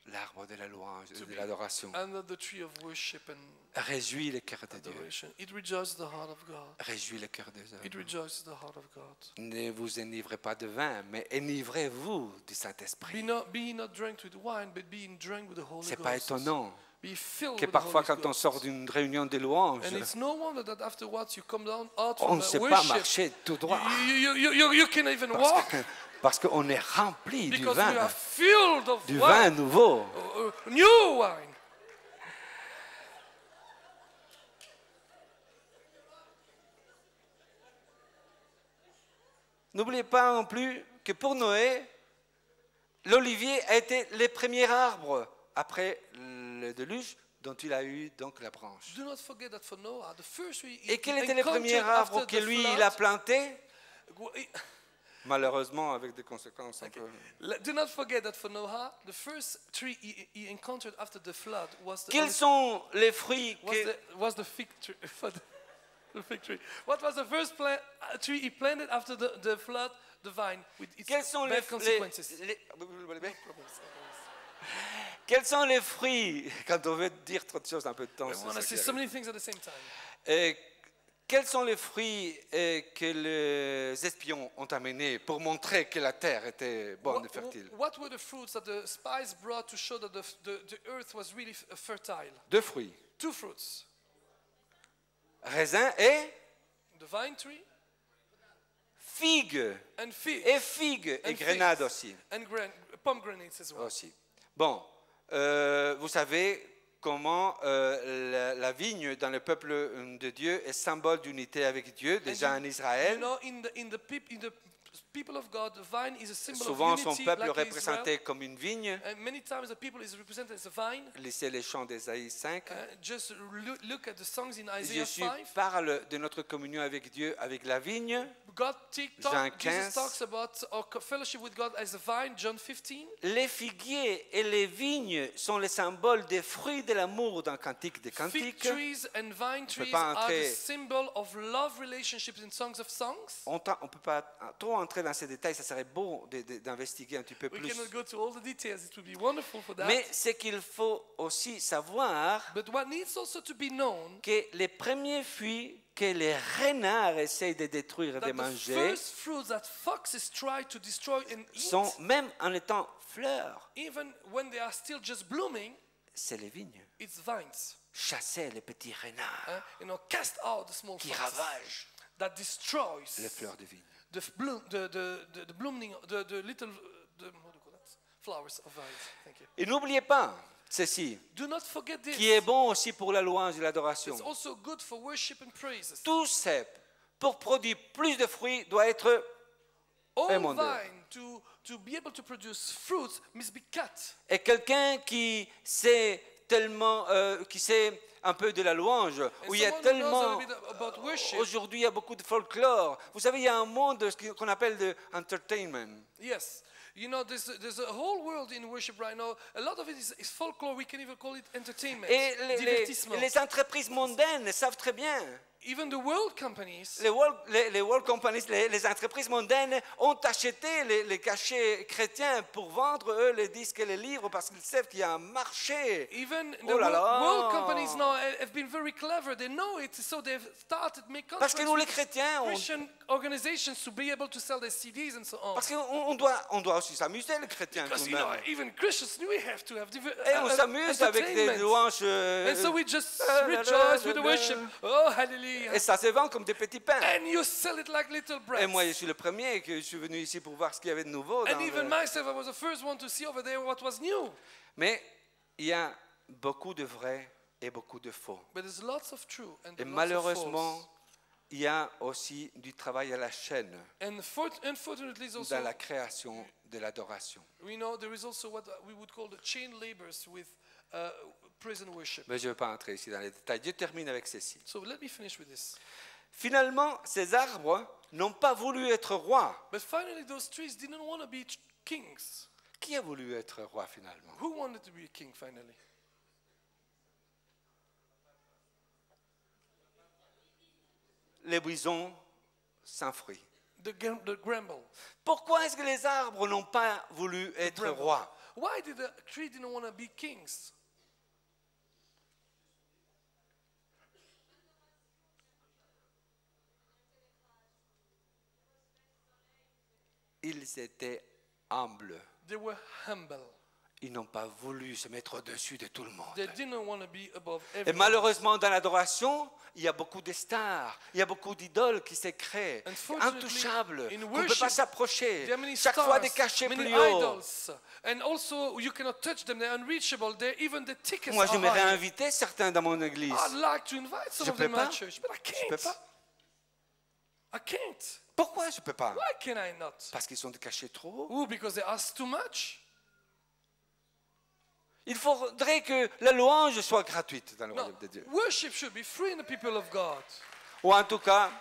l'arbre de la louange et de l'adoration. under the tree of worship and Réjouis le cœur de Dieu. adoration. It rejoices the heart of God. Réjouis le cœur des It hommes. rejoices the heart of God. Ne vous enivrez pas de vin, mais enivrez-vous du Be Saint-Esprit. not drunk with wine, but being drunk with the Holy C'est Ghost. pas étonnant be filled que with the parfois Holy quand on Ghost. sort d'une réunion de louanges, And it's no wonder that afterwards you come down out on from ne sait pas worship. marcher tout droit. You can even walk Parce qu'on est rempli du because we are vin, filled of du vin wine, nouveau. new wine. N'oubliez pas non plus que pour Noé, l'olivier a été le premier arbre après le déluge dont il a eu donc la branche. Do not forget that for Noah, the first tree Et he quel était le premier encountered arbre after que the lui, flood, il a planté? Malheureusement, avec des conséquences un peu... Do not forget that for Noah, the first tree he encountered after the flood was the Quels sont les fruits was the fig tree. The fig tree. What was the first tree he planted after the flood? The vine with its Quels sont bad consequences. Quels sont les fruits, quand on veut dire trop de choses en peu de temps, I c'est want to ça say qui so arrive. many things at the same time. Quels sont les fruits que les espions ont amenés pour montrer que la terre était bonne et fertile? What were the fruits that the spies brought to show that the earth was really fertile? Deux fruits, Two fruits. raisin et The vine tree figue. and fig. Et figue et And grenade figs. aussi. And pomegranates as well. aussi. Bon, vous savez comment la vigne dans le peuple de Dieu est symbole d'unité avec Dieu, déjà en You Israël. know, in the people of God, the vine is a symbol Souvent, of son unity, peuple like est in représenté Israel. comme une vigne. And many times the people is represented as a vine. Lisez les chants d'Ésaïe 5. Just look at the songs in Isaiah Jésus 5. parle de notre communion avec Dieu, avec la vigne. Jean 15. Jesus talks about our fellowship with God as a vine, John 15. Les figuiers et les vignes sont les symboles des fruits de l'amour dans Cantique des Fig Cantiques. trees and vine trees pas are the entrer- symbol of love relationships in Songs of Songs. On ne peut pas trop entrer dans ces détails, ça serait beau d'investiguer un petit peu We plus. cannot go to all the details. It would be wonderful for that. Mais ce qu'il faut aussi savoir, But what needs also to be known que les premiers fruits que les renards essayent de détruire et that de the manger first fruits that foxes try to destroy and eat, sont, même en étant fleurs, even when they are still just blooming, c'est les vignes. it's vines. Chasser les petits renards Cast out the small qui foxes ravagent that destroys les fleurs de vigne. the blooming, the little, what do you call that? Flowers of vines. Thank you. Et n'oubliez pas ceci, Do not forget this. qui est bon aussi pour la louange et l'adoration. It's also good for worship and praises. Tout cep, pour produire plus de fruits, doit être All émondé. vine to be able to produce fruits must be cut. Et quelqu'un qui sait tellement, qui sait un peu de la louange, où il y a Someone who knows a tellement, little bit about worship. aujourd'hui il y a beaucoup de folklore. Vous savez, il y a un monde qu'on appelle de entertainment. Yes. You know, there's a whole world in worship right now. A lot of it is folklore. We can even call it entertainment, Et divertissement. les entreprises mondaines savent très bien. Even the world companies, Les world companies, les entreprises mondaines ont acheté les cachets chrétiens pour vendre eux les disques et les livres parce qu'ils savent qu'il y a un marché. even the Oh là là. world companies now have been very clever. They know it, so they've started make Parce contracts que nous les with chrétiens, Christian organizations to be able to sell their CDs and so on. parce qu'on doit aussi s'amuser les chrétiens Because tout you de know, même. even Christians, we have to have Et on s'amuse avec des entertainment. louanges. And so we just la, la, rejoice with la, the la. worship. Oh, hallelujah. Et ça se vend comme des petits pains. And you sell it like little bread. Et moi, je suis le premier que je suis venu ici pour voir ce qu'il y avait de nouveau. And even myself, I was the first one to see over there what was new. Mais il y a beaucoup de vrai et beaucoup de faux. But there's lots of true and Et lots malheureusement, of false. il y a aussi du travail à la chaîne And unfortunately, it's also, dans la création de l'adoration. we know there is also what we would call the chain labors with praise and worship. Mais je ne vais pas entrer ici dans les détails. Je termine avec ceci. So let me finish with this. Finalement, ces arbres n'ont pas voulu être rois. But finally, those trees didn't want to be kings. Qui a voulu être roi finalement? Who wanted to be a king finally? Les buissons sans fruits. The bramble. Pourquoi est-ce que les arbres n'ont pas voulu être bramble. rois? Why did the tree didn't want to be kings? Ils étaient humbles. They were humble. Ils n'ont pas voulu se mettre au-dessus de tout le monde. They didn't want to be above Et everyone. malheureusement, dans l'adoration, il y a beaucoup de stars, il y a beaucoup d'idoles qui se créent, Unfortunately, intouchables, in qu'on ne peut worship, pas s'approcher. There are many Chaque fois des cachets many plus hauts. idols, and also you cannot touch them. They're unreachable. Even the tickets Moi, are j'aimerais high. inviter certains dans mon église. I'd like to invite some Je of them peux in my pas. church, but I Je peux can't. pas. I can't. Pourquoi je ne peux pas? Why can I not? Parce qu'ils sont des cachets trop hauts. Oh, because they ask too much. Il faudrait que la louange soit gratuite dans le No, royaume de Dieu. worship should be free in the people of God. Ou en tout cas,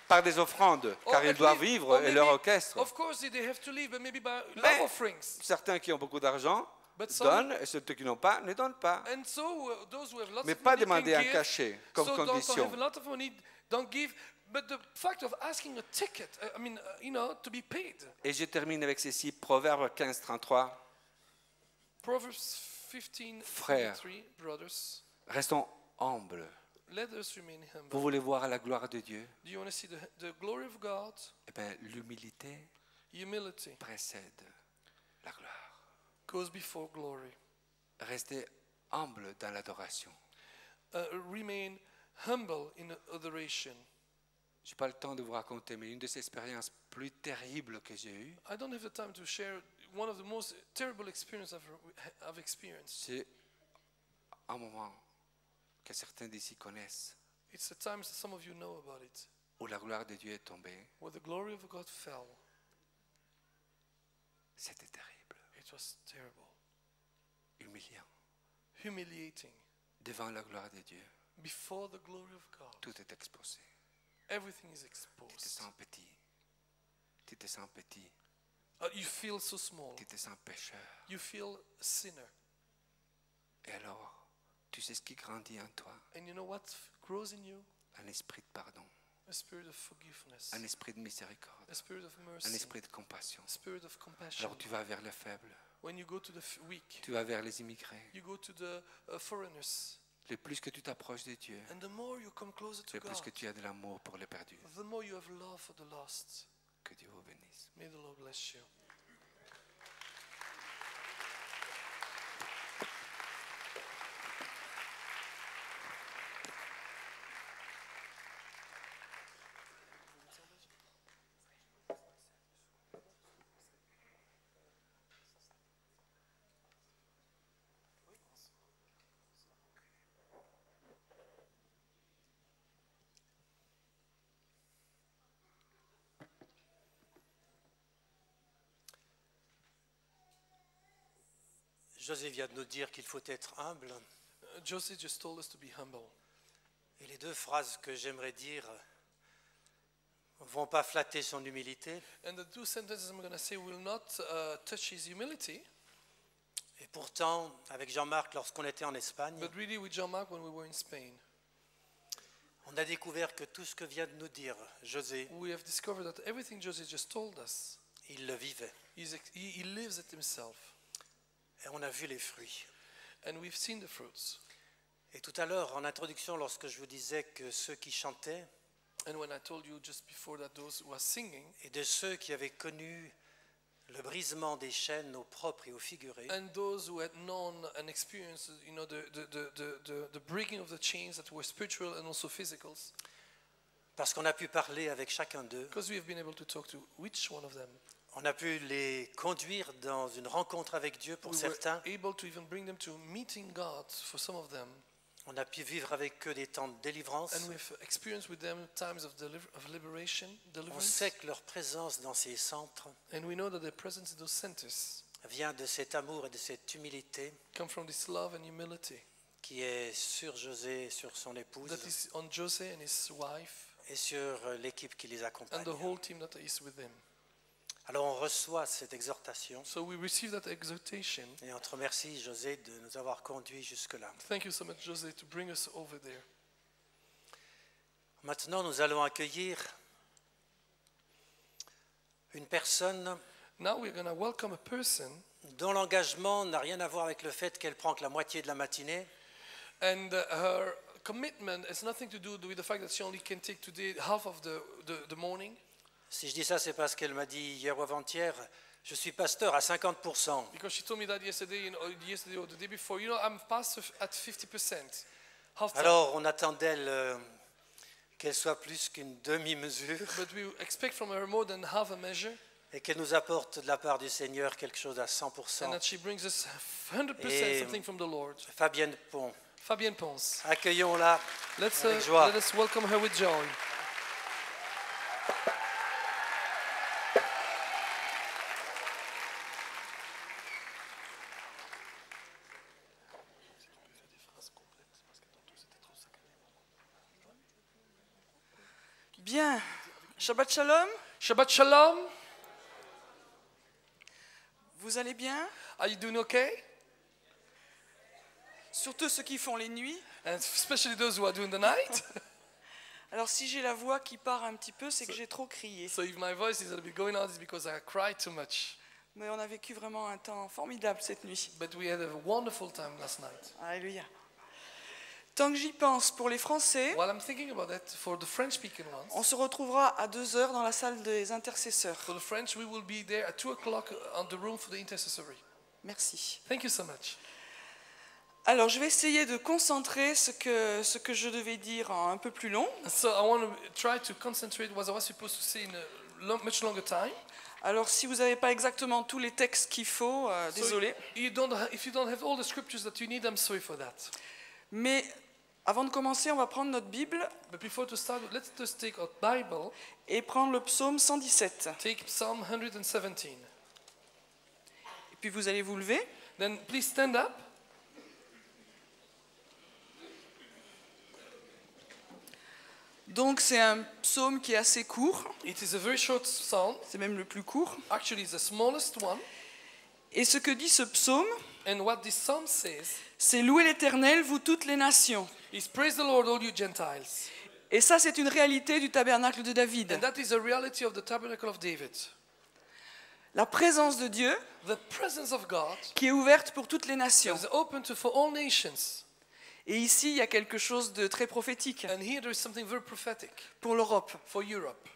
par des offrandes, Or car ils at doivent least- vivre or et maybe- leur orchestre. Of course, they have to leave, but maybe by Mais love offerings. certains qui ont beaucoup d'argent But some- donnent, et ceux qui n'ont pas ne donnent pas. And so those who have lots Mais of pas money demander can un give. cachet comme So don't condition. have a lot of money, don't give. But the fact of asking a ticket, to be paid. Et je termine avec ceci, Proverbe 15, 33. Proverbs 15, Frères. 33, brothers, Restons humbles. let us remain Vous humble. voulez voir la gloire de Dieu? Do you want to see the glory of God? Eh bien, l'humilité Humility précède la gloire. goes before glory. Restez humble dans l'adoration. Remain humble in adoration. Je n'ai pas le temps de vous raconter, mais une de ces expériences plus terribles que j'ai eues, I don't have the time to share one of the most terrible experiences I've experienced. c'est un moment que certains d'ici connaissent, It's the times that some of you know about it, où la gloire de Dieu est tombée. where the glory of God fell. C'était terrible, It was terrible, humiliant. humiliating. Devant la gloire de Dieu, Before the glory of God, tout est exposé. everything is Tu te exposed. sens petit. Tu te sens petit. You feel so small. Tu te sens pécheur. You feel a sinner. Et alors, tu sais ce qui grandit en toi? And you know what grows in you? Un esprit de pardon, A spirit of forgiveness, un esprit de miséricorde, a spirit of un mercy, esprit de compassion. a spirit of compassion. Alors tu vas vers le faible, When you go to the weak, tu vas vers les immigrés. you go to the foreigners. Le plus que tu t'approches de Dieu, And the more you come closer to le plus que God, tu as de l'amour pour les perdus. the more you have love for the lost. Que Dieu vous bénisse. May the Lord bless you. José vient de nous dire qu'il faut être humble. Joseph just told us to be humble. Et les deux phrases que j'aimerais dire ne vont pas flatter son humilité. And the two sentences I'm going to say will not touch his humility, Et pourtant, avec Jean-Marc, lorsqu'on était en Espagne, but really with John Mark when we were in Spain, on a découvert que tout ce que vient de nous dire José, we have discovered that everything Joseph just told us, il le vivait. he lives it himself. Et on a vu les fruits. And we've seen the fruits. Et tout à l'heure, en introduction, lorsque je vous disais que ceux qui chantaient And when I told you just before that those who are singing, et de ceux qui avaient connu le brisement des chaînes au propre et au figuré, and those who had known and experienced, the breaking of the chains that were spiritual and also physical, parce qu'on a pu parler avec chacun d'eux, because we have been able to talk to each one of them. on a pu les conduire dans une rencontre avec Dieu pour We were certains, able to even bring them to meeting God for some of them, on a pu vivre avec eux des temps de délivrance. and we've experienced with them times of liberation, On deliverance, sait que leur présence dans ces centres and we know that their presence in those centers vient de cet amour et de cette humilité come from this love and humility qui est sur José, sur son épouse that is on Jose and his wife et sur l'équipe qui les and accompagne. the whole team that is with him. Alors on reçoit cette exhortation So we receive that exhortation. et on te remercie José de nous avoir conduits jusque-là. Thank you so much, Jose, to bring us over there. Maintenant nous allons accueillir une personne Now we're going to welcome a person, dont l'engagement n'a rien à voir avec le fait qu'elle prend que la moitié de la matinée, and her commitment has nothing to do with the fact that she only can take today half of the morning. Si je dis ça, c'est parce qu'elle m'a dit hier ou avant-hier, Je suis pasteur à 50%. Because she told me that yesterday, yesterday or the day before. You know, I'm pastor at 50%. Half time. Alors, on attend d'elle qu'elle soit plus qu'une demi-mesure But we expect from her more than half a measure, et qu'elle nous apporte de la part du Seigneur quelque chose à and 100%. that she brings us 100% Et- something from the Lord. Fabienne Pont, Fabienne Pons. accueillons-la. Let's Avec joie. let us welcome her with joy. Bien. Shabbat Shalom. Shabbat Shalom. Vous allez bien? Are you doing okay? Surtout ceux qui font les nuits. And especially those who are doing the night. Alors si j'ai la voix qui part un petit peu, c'est que j'ai trop crié. So if my voice is a little bit going out, it's because I cried too much. Mais on a vécu vraiment un temps formidable cette nuit. But we had a wonderful time last night. Alléluia. Tant que j'y pense, pour les Français, While I'm thinking about that, for the French-speaking ones, on se retrouvera à 2h dans la salle des intercesseurs. for the French, we will be there at 2 o'clock on the room for the intercessory. Merci. Thank you so much. Alors je vais essayer de concentrer ce que je devais dire en un peu plus long. So I want to try to concentrate what I was supposed to say in a much longer time. Alors si vous n'avez pas exactement tous les textes qu'il faut, So désolé. if you don't have all the scriptures that you need, I'm sorry for that. Mais avant de commencer, on va prendre notre Bible But before to start, let's just take our Bible, et prendre le psaume 117. take Psalm 117. Et puis vous allez vous lever. Then please stand up. Donc c'est un psaume qui est assez court, It is a very short psalm. c'est même le plus court. Actually, it's the smallest one. Et ce que dit ce psaume, And what this psalm says c'est louer l'Éternel, vous toutes les nations. is, praise the Lord, all you Gentiles. Et ça, c'est une réalité du tabernacle de David. And that is a reality of the tabernacle of David. La présence de Dieu The presence of God qui est ouverte pour toutes les nations. is open for all nations. Et ici, il y a quelque chose de très prophétique And here there is something very prophetic pour l'Europe. for Europe.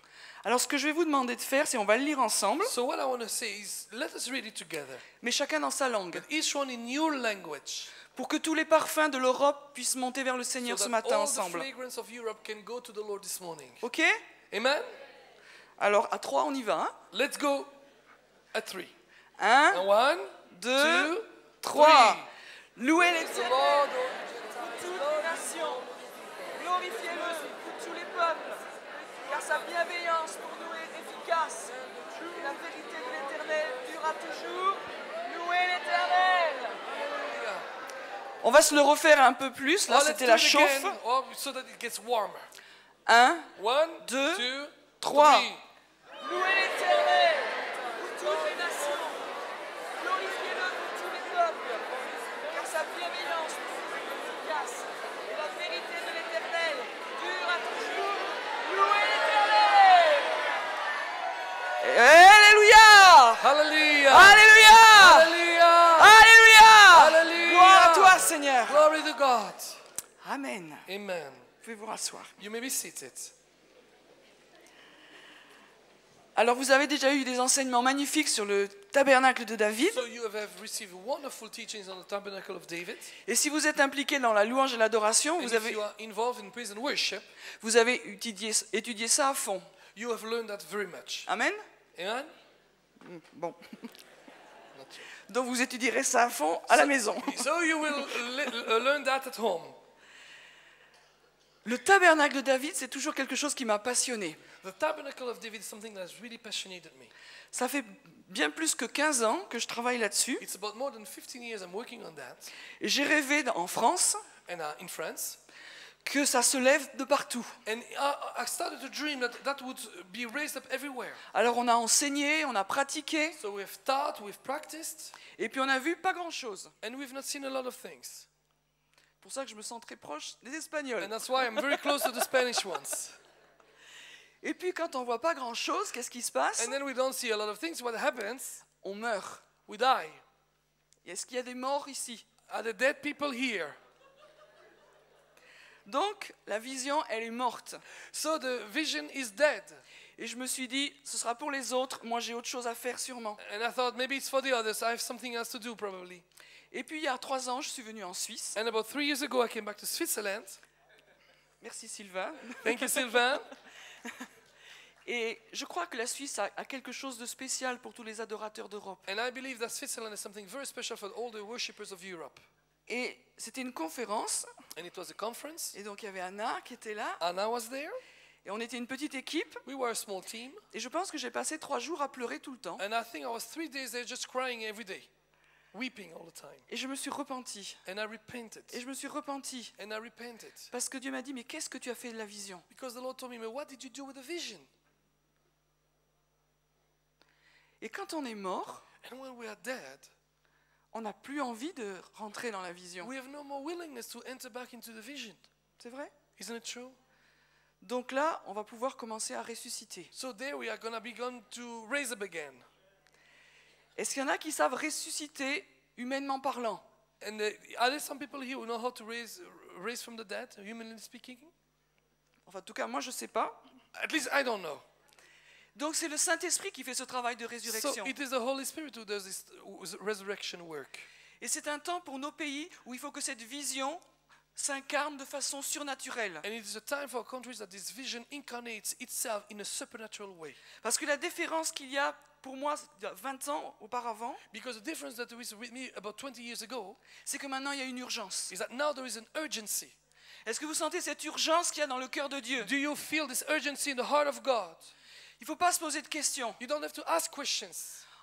Alors ce que je vais vous demander de faire, c'est on va le lire ensemble, So what I want to say is, let us read it together. mais chacun dans sa langue, But each one in your language, pour que tous les parfums de l'Europe puissent monter vers le so Seigneur ce that matin all the ensemble. fragrance of Europe can go to the Lord this morning. Ok? Amen? Alors à 3, on y va. Let's go at 3. 1, And 1, 2, 2, 3. 3. Louez The l'Éternel, Lord, toutes les nations. Glorifiez-le, tous les peuples, car sa bienveillance pour nous est efficace. Et la vérité de l'Éternel durera toujours. Louez l'Éternel. On va se le refaire un peu plus. Là, let's c'était do la it chauffe. again, so that it gets warmer. 1, 1, 2, 2, 3. 3. Louez l'Éternel, vous toutes les nations. Glorifiez-le, vous tous les peuples, car sa bienveillance pour nous est efficace. Et la vérité de l'Éternel dure à toujours. Louez l'Éternel. Alléluia. Hallelujah. Alléluia. Hallelujah. Alléluia. Hallelujah. Gloire à toi, Seigneur. Glory to God. Amen. Amen. Vous pouvez vous rasseoir. You may be seated. Alors, vous avez déjà eu des enseignements magnifiques sur le tabernacle de David. So you have received wonderful teachings on the tabernacle of David. Et si vous êtes impliqué dans la louange et l'adoration, And if you are involved in praise and worship, vous avez étudié ça à fond. you have learned that very much. Amen. Amen? Bon. Not yet. Donc vous étudierez ça à fond à la maison. So you will learn that at home. Le tabernacle de David, c'est toujours quelque chose qui m'a passionné. The tabernacle of David is something that has really passionated me. Ça fait bien plus que 15 ans que je travaille là-dessus. It's about more than 15 years I'm working on that. Et j'ai rêvé en France And in France. que ça se lève de partout. And I started to dream that would be raised up everywhere. Alors on a enseigné, on a pratiqué, So we've taught, we've practiced, et puis on a vu pas grand-chose. and we've not seen a lot of things. C'est pour ça que je me sens très proche des Espagnols. And that's why I'm very close to the Spanish ones. Et puis quand on voit pas grand-chose, qu'est-ce qui se passe? And then we don't see a lot of things. What happens? On meurt. We die. Est-ce qu'il y a des morts ici? Are the dead people here? Donc la vision, elle est morte. So the vision is dead. Et je me suis dit, ce sera pour les autres, moi j'ai autre chose à faire sûrement. And I thought maybe it's for the others. I have something else to do probably. Et puis il y a 3 ans, je suis venue en Suisse. And about 3 years ago, I came back to Switzerland. Merci Sylvain. Thank you, Sylvain. Et je crois que la Suisse a quelque chose de spécial pour tous les adorateurs d'Europe. And I believe that Switzerland is something very special for all the worshippers of Europe. Et c'était une conférence, And it was a conference. et donc il y avait Anna qui était là, Anna was there. et on était une petite équipe, We were a small team. et je pense que j'ai passé 3 jours à pleurer tout le temps, And I think I was 3 days there just crying every day, weeping all the time. et je me suis repentie, And I repented. et je me suis repentie, And I repented. parce que Dieu m'a dit, mais qu'est-ce que tu as fait de la vision? Because the Lord told me, what did you do with the vision? Et quand on est mort, And when we are dead, on n'a plus envie de rentrer dans la vision. we have no more willingness to enter back into the vision. C'est vrai? Isn't it true? Donc là, on va pouvoir commencer à ressusciter. So there we are going to begin to raise up again. Est-ce qu'il y en a qui savent ressusciter humainement parlant? And are there some people here who know how to raise from the dead, humanly speaking? Enfin, en tout cas, moi, je ne sais pas. At least I don't know. Donc c'est le Saint-Esprit qui fait ce travail de So résurrection. it is the Holy Spirit who does this resurrection work. Et c'est un temps pour nos pays où il faut que cette vision s'incarne de façon surnaturelle. And it is a time for countries that this vision incarnates itself in a supernatural way. Parce que la différence qu'il y a pour moi il y a 20 ans auparavant, Because the difference that was with me about 20 years ago c'est que maintenant il y a une urgence. is that now there is an urgency. Est-ce que vous sentez cette urgence qu'il y a dans le cœur de Dieu? Do you feel this urgency in the heart of God? Il ne faut pas se poser de questions. You don't have to ask questions.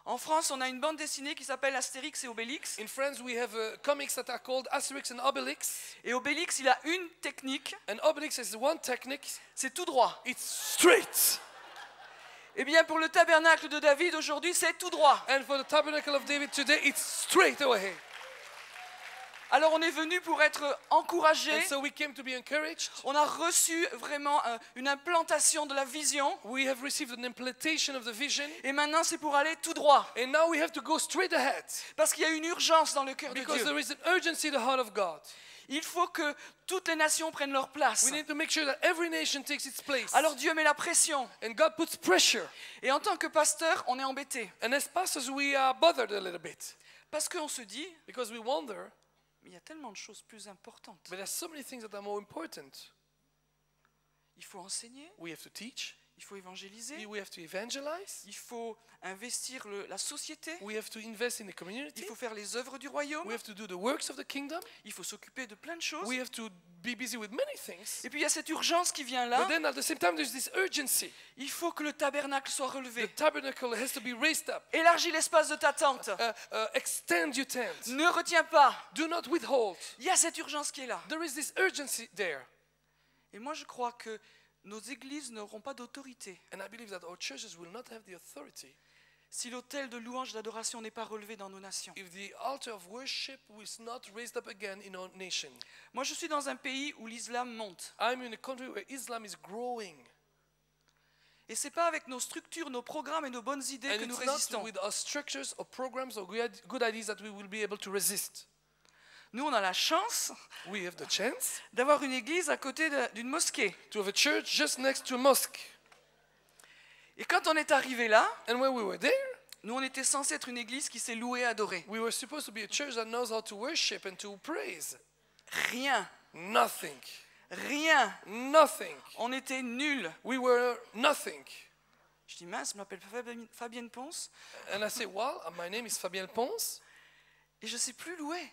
En France, on a une bande dessinée qui s'appelle Astérix et Obélix. In France, we have comics that are called Asterix and Obelix. Et Obélix, il a une technique, And Obelix has one technique. c'est tout droit. It's straight. Eh bien, pour le tabernacle de David, aujourd'hui, c'est tout droit. And for the tabernacle of David today, it's straight away. Alors, on est venu pour être encouragé. And so we came to be encouraged. On a reçu vraiment une implantation de la vision. We have received an implantation of the vision. Et maintenant, c'est pour aller tout droit. And now we have to go straight ahead. Parce qu'il y a une urgence dans le cœur de Because Dieu. there is an urgency in the heart of God. Il faut que toutes les nations prennent leur place. We need to make sure that every nation takes its place. Alors Dieu met la pression. And God puts pressure. Et en tant que pasteur, on est embêté. And as pastors, we are bothered a little bit. Parce qu'on se dit, Because we wonder, mais il y a tellement de choses plus importantes. but there's so many things that are more important. Il faut enseigner, We have to teach. il faut évangéliser, We have to evangelize. il faut investir la société, We have to invest in the community. il faut faire les œuvres du royaume, We have to do the works of the kingdom. il faut s'occuper de plein de choses. We have to be busy with many things. Et puis il y a cette urgence qui vient But là. then at the same time, there's this urgency. Il faut que le tabernacle soit The relevé. tabernacle has to be raised up. Élargis l'espace de ta tente. Extend your tent. Ne retiens pas. Do not withhold. Il y a cette urgence qui est là. There is this urgency there. Et moi, je crois que nos églises n'auront pas d'autorité And I believe that our churches will not have the authority si l'autel de louange et d'adoration n'est pas relevé dans nos nations. if the altar of worship is not raised up again in our nation. Moi, je suis dans un pays où l'islam monte. I'm in a country where Islam is growing. Et c'est pas avec nos structures, nos programmes et nos bonnes idées And que nous it's not résistons. with our structures or programs or good ideas that we will be able to resist. Nous, on a la chance We have the chance d'avoir une église à côté d'une mosquée. to have a church just next to a mosque. Et quand on est arrivé là, And when we were there, nous, on était censé être une église qui s'est louée et adorée. we were supposed to be a church that knows how to worship and to praise. Rien. Nothing. Rien. Nothing. On était nuls. We were nothing. Je dis, mince, je m'appelle Fabienne Ponce And I say, well, my name is Fabien Ponce, et je ne sais plus louer.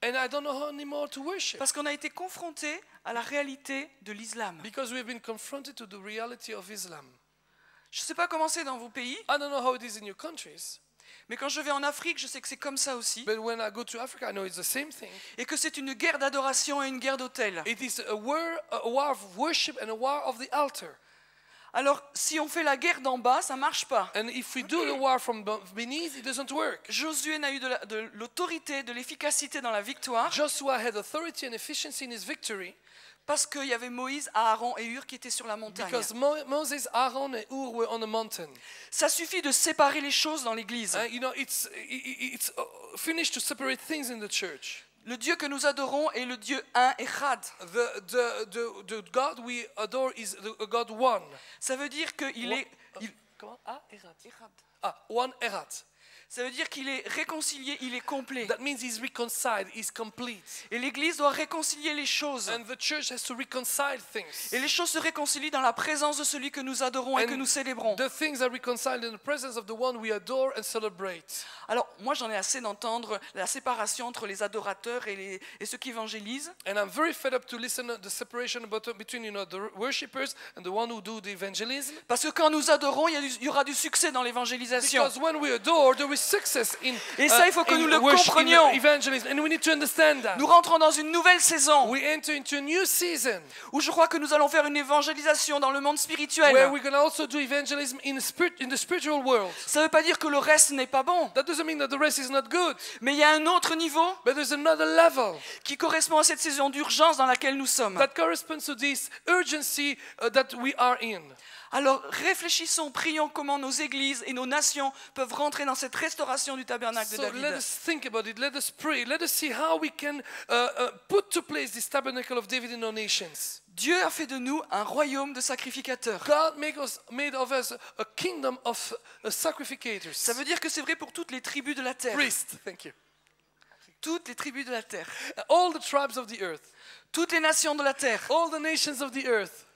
and I don't know how anymore to worship. Parce qu'on a été confronté à la réalité de l'islam. Because we have been confronted to the reality of Islam. Je ne sais pas comment c'est dans vos pays, I don't know how it is in your countries, mais quand je vais en Afrique, je sais que c'est comme ça aussi. but when I go to Africa, I know it's the same thing. Et que c'est une guerre d'adoration et une guerre d'autel. It is a war of worship and a war of the altar. Alors, si on fait la guerre d'en bas, ça ne marche pas. And if we do the war from beneath, it doesn't work. Josué n'a eu de l'autorité, de l'efficacité dans la victoire Joshua had authority and efficiency in his victory parce qu'il y avait Moïse, Aaron et Hur qui étaient sur la montagne. because Moses, Aaron, and Ur were on the mountain. Ça suffit de séparer les choses dans l'église. You know, it's finished to separate things in the church. Le Dieu que nous adorons est le Dieu un, Echad. The God we adore is the God one. Ça veut dire qu'il est... Comment? Ah, Echad. Echad. Ah, one Echad. Ça veut dire qu'il est réconcilié, il est complet. That means he's reconciled, he's complete. Et l'Église doit réconcilier les choses. And the church has to reconcile things. Et les choses se réconcilient dans la présence de celui que nous adorons et que nous célébrons. The things are reconciled in the presence of the one we adore and celebrate. Alors, moi, j'en ai assez d'entendre la séparation entre les adorateurs et ceux qui évangélisent. And I'm very fed up to listen to the separation between the worshippers and the one who do the evangelism. Parce que quand nous adorons, il y aura du succès dans l'évangélisation. Because when we adore, there is success in Et ça, il faut que nous le worship, comprenions. in evangelism, and we need to understand that. Nous rentrons dans une nouvelle saison We enter into a new season où je crois que nous allons faire une évangélisation dans le monde where spirituel. we're going to also do evangelism in the spiritual world. Ça ne veut pas dire que le reste n'est pas bon, That doesn't mean that the rest is not good, mais il y a un autre niveau but there's another level qui correspond à cette saison d'urgence dans laquelle nous sommes. that corresponds to this urgency that we are in. Alors réfléchissons, prions comment nos églises et nos nations peuvent rentrer dans cette restauration du tabernacle de So let David. us think about it, let us pray, let us see how we can put to place this tabernacle of David in our nations. Dieu a fait de nous un royaume de sacrificateurs. God made of us a kingdom of sacrificators. Ça veut dire que c'est vrai pour toutes les tribus de la terre. Priests, thank you. Toutes les tribus de la terre. All the tribes of the earth, Toutes les nations de la terre. all the nations of the earth.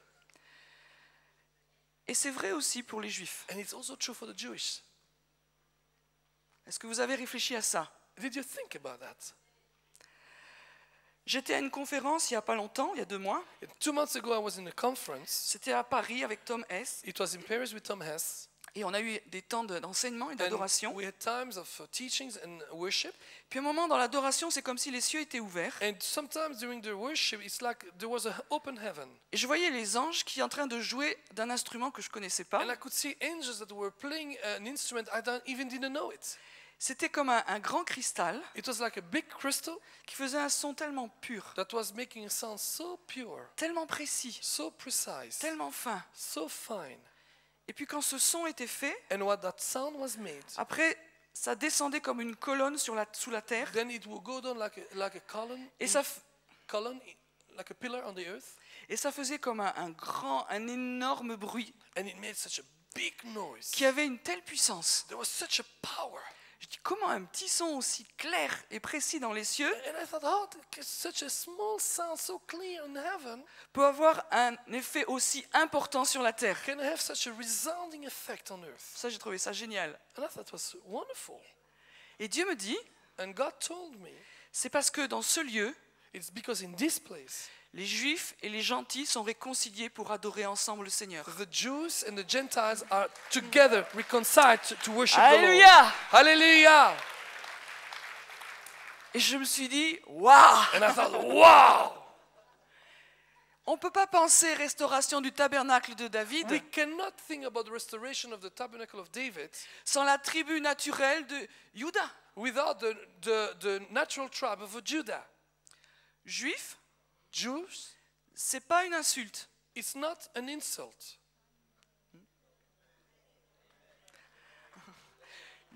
Et c'est vrai aussi pour les Juifs. And it's also true for the Jewish. Est-ce que vous avez réfléchi à ça? Did you think about that? J'étais à une conférence il n'y a pas longtemps, il y a 2 mois. 2 months ago, I was in a conference. C'était à Paris avec Tom Hess. It was in Paris with Tom Hess. Et on a eu des temps d'enseignement et And d'adoration. we had times of teachings and worship. Puis un moment dans l'adoration, c'est comme si les cieux étaient ouverts. And sometimes during the worship, it's like there was an open heaven. Et je voyais les anges qui en train de jouer d'un instrument que je ne connaissais pas. And I could see angels that were playing an instrument I didn't know it. C'était comme un grand cristal It was like a big crystal qui faisait un son tellement pur, that was making a sound so pure, tellement précis, so precise, tellement fin. so fine. Et puis quand ce son était fait, And when that sound was made, après, ça descendait comme une colonne sous la terre. then it would go down like a column, Et like a pillar on the earth, et ça faisait comme un énorme bruit and it made such a big noise. qui avait une telle puissance. There was such a power. Je dis, comment un petit son aussi clair et précis dans les cieux And I thought, how such a small sound so clear in heaven peut avoir un effet aussi important sur la terre? can have such a resounding effect on earth? Ça, j'ai trouvé ça génial. And I thought it was wonderful. Et Dieu me dit, And God told me, c'est parce que dans ce lieu, it's because in this place, les Juifs et les gentils sont réconciliés pour adorer ensemble le Seigneur. the Jews and the Gentiles are together reconciled to worship the Lord. Alléluia! Hallelujah! Et je me suis dit, waouh! And I thought, wow! On ne peut pas penser restauration du tabernacle de David We cannot think about the restoration of the tabernacle of David sans la tribu naturelle de Juda. without the natural tribe of Judah. Juif, Jews, c'est pas une insulte. it's not an insult.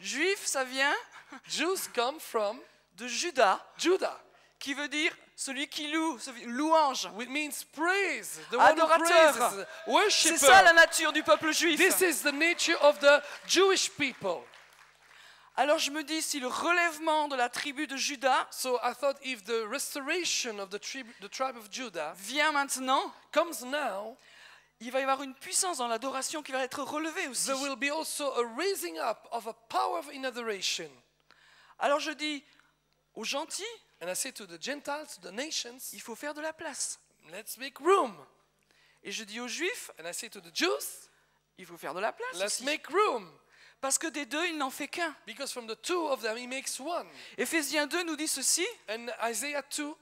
Juif, ça vient Jews come from de Juda, Judah, qui veut dire celui qui loue, louange. which means praise. The one who Adorateur. praises, C'est worshipper. ça la nature du peuple juif. This is the nature of the Jewish people. Alors je me dis, si le relèvement de la tribu de Juda So I thought if the restoration of the tribe of Judah vient maintenant, comes now, il va y avoir une puissance dans l'adoration qui va être relevée aussi. there will be also a raising up of a power in adoration. Alors je dis aux gentils, And I say to the Gentiles, to the nations, il faut faire de la place. let's make room. Et je dis aux juifs, And I say to the Jews, il faut faire de la place let's aussi. make room. Parce que des deux, il n'en fait qu'un. Because from the two of them, he makes one. Éphésiens 2 nous dit ceci. And Isaiah 2,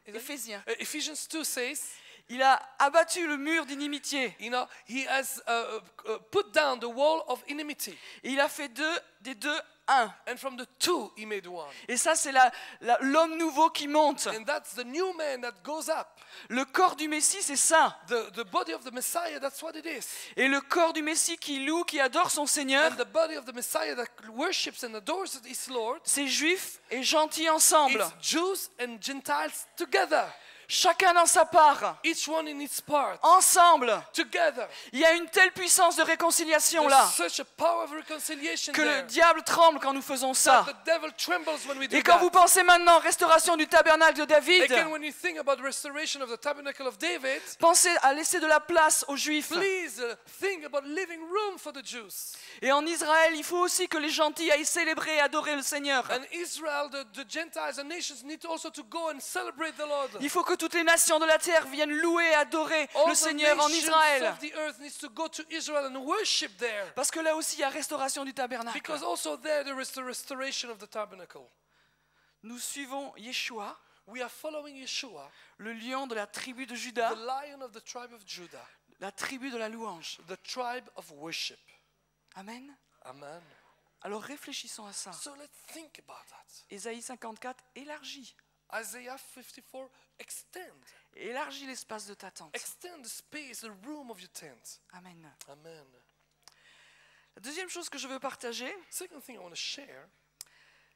Éphésiens. Ephesians 2 says, Il a abattu le mur d'inimitié. You know, he has put down the wall of enmity. Et il a fait des deux un. And from the two, he made one. Et ça, c'est l'homme nouveau qui monte. And that's the new man that goes up. Le corps du Messie, c'est ça. The body of the Messiah, that's what it is. Et le corps du Messie qui loue, qui adore son Seigneur, And the body of the Messiah that worships and adores his Lord, c'est juifs et gentils ensemble. it's Jews and Gentiles together. Chacun dans sa part. Each one in its part. Ensemble. Together. Il y a une telle puissance de réconciliation là. There's such a power of reconciliation Que there. le diable tremble quand nous faisons ça. The devil trembles when we do Et quand that. vous pensez maintenant restauration du tabernacle de David, Again, when you think about restoration of the tabernacle of David, pensez à laisser de la place aux Juifs. please think about leaving room for the Jews. Et en Israël, il faut aussi que les gentils aillent célébrer et adorer le Seigneur. And Israel, the Gentiles and nations need also to go and celebrate the Lord. Il faut que toutes les nations de la terre viennent louer et adorer All le the Seigneur en nations Israël. of the earth needs to go to Israel and worship there. Parce que là aussi, il y a restauration du tabernacle. Because also there is the restoration of the tabernacle. Nous suivons Yeshua, We are following Yeshua, le lion de la tribu de Juda, the lion of the tribe of Judah, la tribu de la louange. the tribe of worship. Amen. Amen. Alors réfléchissons à ça. So let's think about that. Ésaïe 54 élargit. Isaiah 54, extend. Élargis l'espace de ta tente. Extend the space, the room of your tent. Amen. Amen. La deuxième chose que je veux partager, Second thing I want to share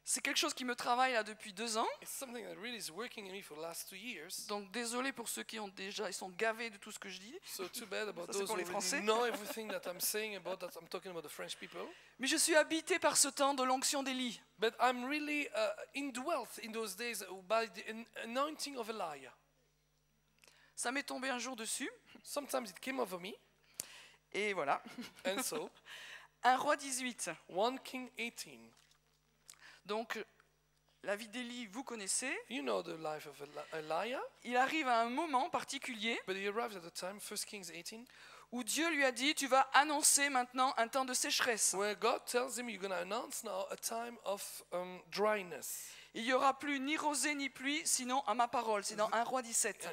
c'est quelque chose qui me travaille là depuis 2 ans. is something that really is working in me for the last 2 years. Donc désolé pour ceux qui ils sont gavés de tout ce que je dis. So too bad about Ça, c'est those pour who les Français. already know everything that I'm saying about that. I'm talking about the French people. Mais je suis habité par ce temps de l'onction d'Élie. But I'm really indwelt in those days by the anointing of Elijah. Ça m'est tombé un jour dessus. Sometimes it came over me, Et voilà. and so 1 Roi 18. 1 King 18. Donc la vie d'Élie, vous connaissez. You know the life of Elijah, Il arrive à un moment particulier but he arrives at the time, 1 Kings 18, où Dieu lui a dit, tu vas annoncer maintenant un temps de sécheresse. where God tells him, you're going to announce now a time of dryness. Il n'y aura plus ni rosée ni pluie, sinon à ma parole. C'est dans 1 Roi 17.